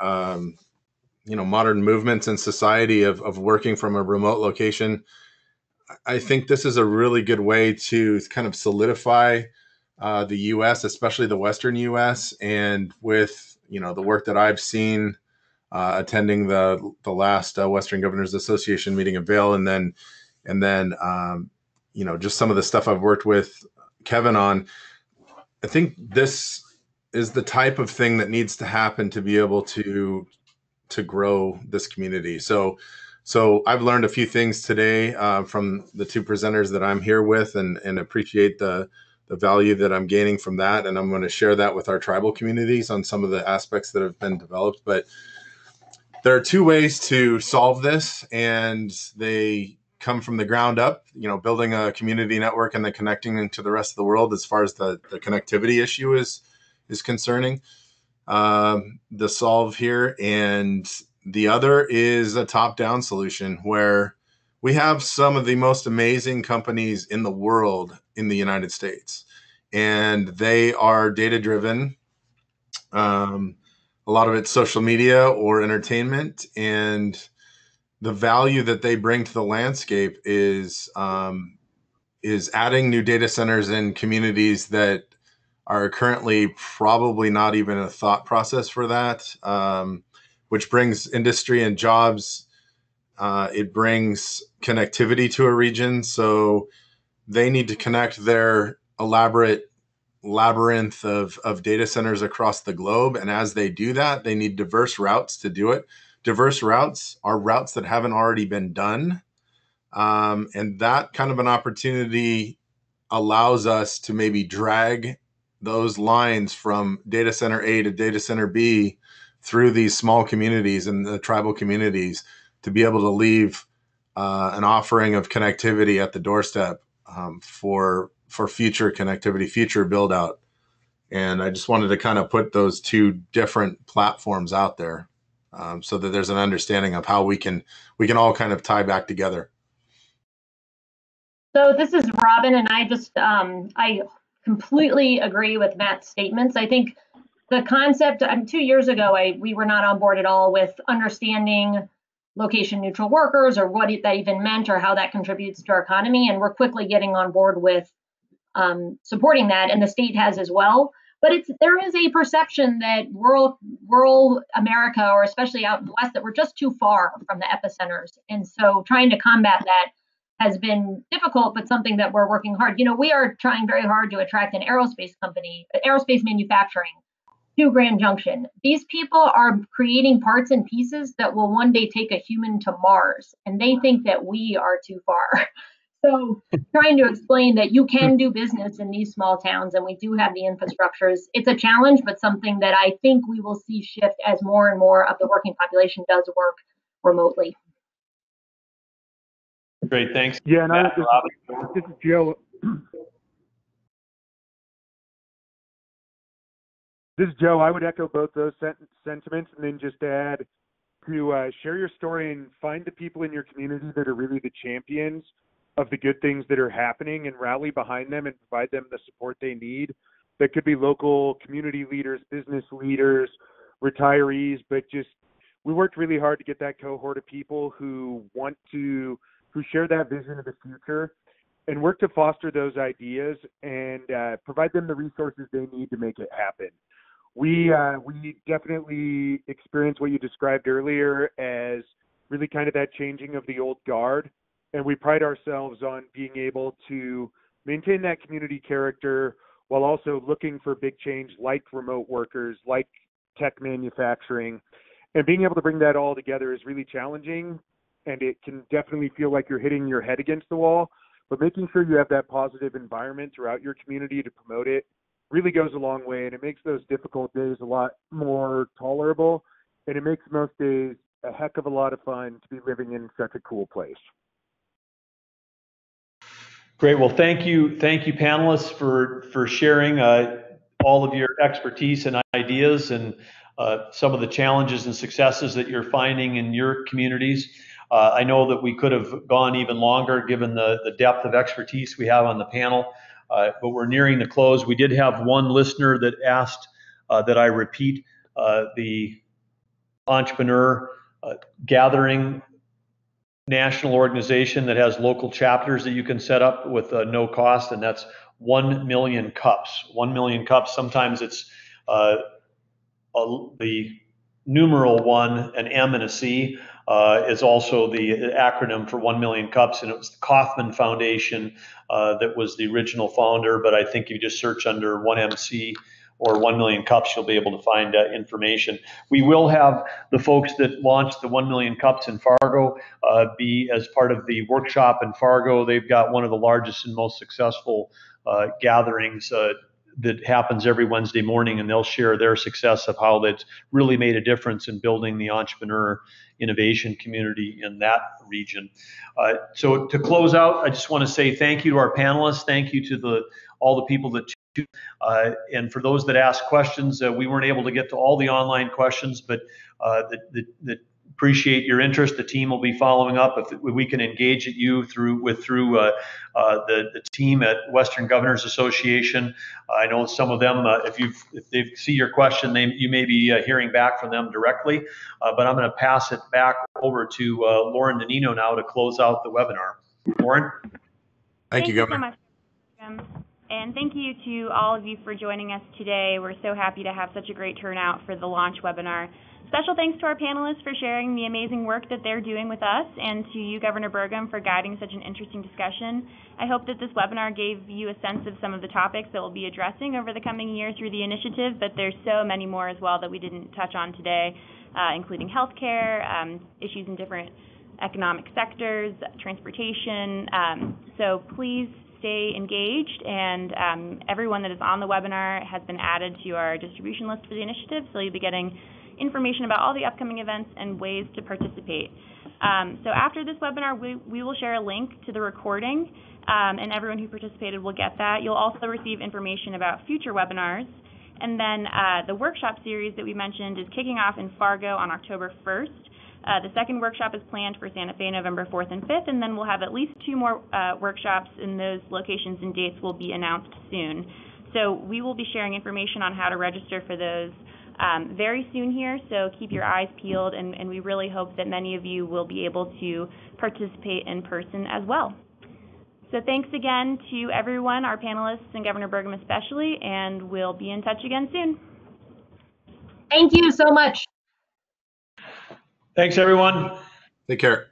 movements in society of working from a remote location. I think this is a really good way to kind of solidify the U.S., especially the Western U.S., and with the work that I've seen attending the last Western Governors Association meeting in Vail, and then just some of the stuff I've worked with Kevin on. I think this is the type of thing that needs to happen to be able to grow this community. So I've learned a few things today from the two presenters that I'm here with, and appreciate the value that I'm gaining from that. And I'm going to share that with our tribal communities on some of the aspects that have been developed. But there are two ways to solve this, and they come from the ground up, building a community network and then connecting to the rest of the world as far as the connectivity issue is concerning. The solve here, and the other is a top-down solution where we have some of the most amazing companies in the world in the United States, and they are data-driven. A lot of it's social media or entertainment, and the value that they bring to the landscape is adding new data centers in communities that are currently probably not even a thought process for that, which brings industry and jobs. It brings connectivity to a region. So they need to connect their elaborate labyrinth of data centers across the globe. And as they do that, they need diverse routes to do it. Diverse routes are routes that haven't already been done. And that kind of an opportunity allows us to maybe drag those lines from data center A to data center B through these small communities and the tribal communities to be able to leave an offering of connectivity at the doorstep for future connectivity, future build out. And I just wanted to kind of put those two different platforms out there so that there's an understanding of how we can all kind of tie back together. So this is Robin, and I completely agree with Matt's statements. I think the concept, 2 years ago, we were not on board at all with understanding location neutral workers or what that even meant or how that contributes to our economy. And we're quickly getting on board with supporting that, and the state has as well. But there is a perception that rural America, or especially out in the West, that we're just too far from the epicenters. And so trying to combat that has been difficult, but something that we're working hard. We are trying very hard to attract an aerospace company, aerospace manufacturing, to Grand Junction. These people are creating parts and pieces that will one day take a human to Mars, and they think that we are too far. So trying to explain that you can do business in these small towns, and we do have the infrastructures. It's a challenge, but something that I think we will see shift as more and more of the working population does work remotely. Great, thanks. Yeah, and this is Joe. This is Joe. I would echo both those sentiments, and then just add to share your story and find the people in your community that are really the champions of the good things that are happening, and rally behind them and provide them the support they need. That could be local community leaders, business leaders, retirees, but we worked really hard to get that cohort of people who share that vision of the future, and work to foster those ideas and provide them the resources they need to make it happen. We definitely experience what you described earlier as really kind of that changing of the old guard, and we pride ourselves on being able to maintain that community character while also looking for big change like remote workers, like tech manufacturing, and being able to bring that all together is really challenging. And it can definitely feel like you're hitting your head against the wall, but making sure you have that positive environment throughout your community to promote it really goes a long way, and it makes those difficult days a lot more tolerable, and it makes most days a heck of a lot of fun to be living in such a cool place. Great. Well, thank you panelists for sharing all of your expertise and ideas and some of the challenges and successes that you're finding in your communities. I know that we could have gone even longer given the depth of expertise we have on the panel, but we're nearing the close. We did have one listener that asked that I repeat the entrepreneur gathering national organization that has local chapters that you can set up with no cost, and that's 1 million cups. 1 million cups. Sometimes it's the numeral 1, an M and a C is also the acronym for 1 million cups, and it was the Kauffman Foundation that was the original founder. But I think you just search under 1MC or 1 million cups, you'll be able to find information. We will have the folks that launched the 1 million cups in Fargo be as part of the workshop in Fargo. They've got one of the largest and most successful gatherings that happens every Wednesday morning, and they'll share their success of how that's really made a difference in building the entrepreneur innovation community in that region. So to close out, I just want to say thank you to our panelists. Thank you to all the people that and for those that asked questions, we weren't able to get to all the online questions, but that appreciate your interest. The team will be following up. If we can engage you through the team at Western Governors Association. I know some of them, if they see your question, you may be hearing back from them directly. But I'm going to pass it back over to Lauren Danino now to close out the webinar. Lauren? Thank you, Governor. So much. And thank you to all of you for joining us today. We're so happy to have such a great turnout for the launch webinar. Special thanks to our panelists for sharing the amazing work that they're doing with us, and to you, Governor Burgum, for guiding such an interesting discussion. I hope that this webinar gave you a sense of some of the topics that we'll be addressing over the coming year through the initiative, but there's so many more as well that we didn't touch on today, including healthcare, issues in different economic sectors, transportation. So please stay engaged, and everyone that is on the webinar has been added to our distribution list for the initiative, so you'll be getting information about all the upcoming events and ways to participate. So after this webinar, we will share a link to the recording, and everyone who participated will get that. You'll also receive information about future webinars, and then the workshop series that we mentioned is kicking off in Fargo on October 1st. The second workshop is planned for Santa Fe November 4th and 5th, and then we'll have at least 2 more workshops, and those locations and dates will be announced soon. So we will be sharing information on how to register for those very soon here, so keep your eyes peeled, and we really hope that many of you will be able to participate in person as well. So thanks again to everyone, our panelists and Governor Burgum especially, and we'll be in touch again soon. Thank you so much. Thanks, everyone. Take care.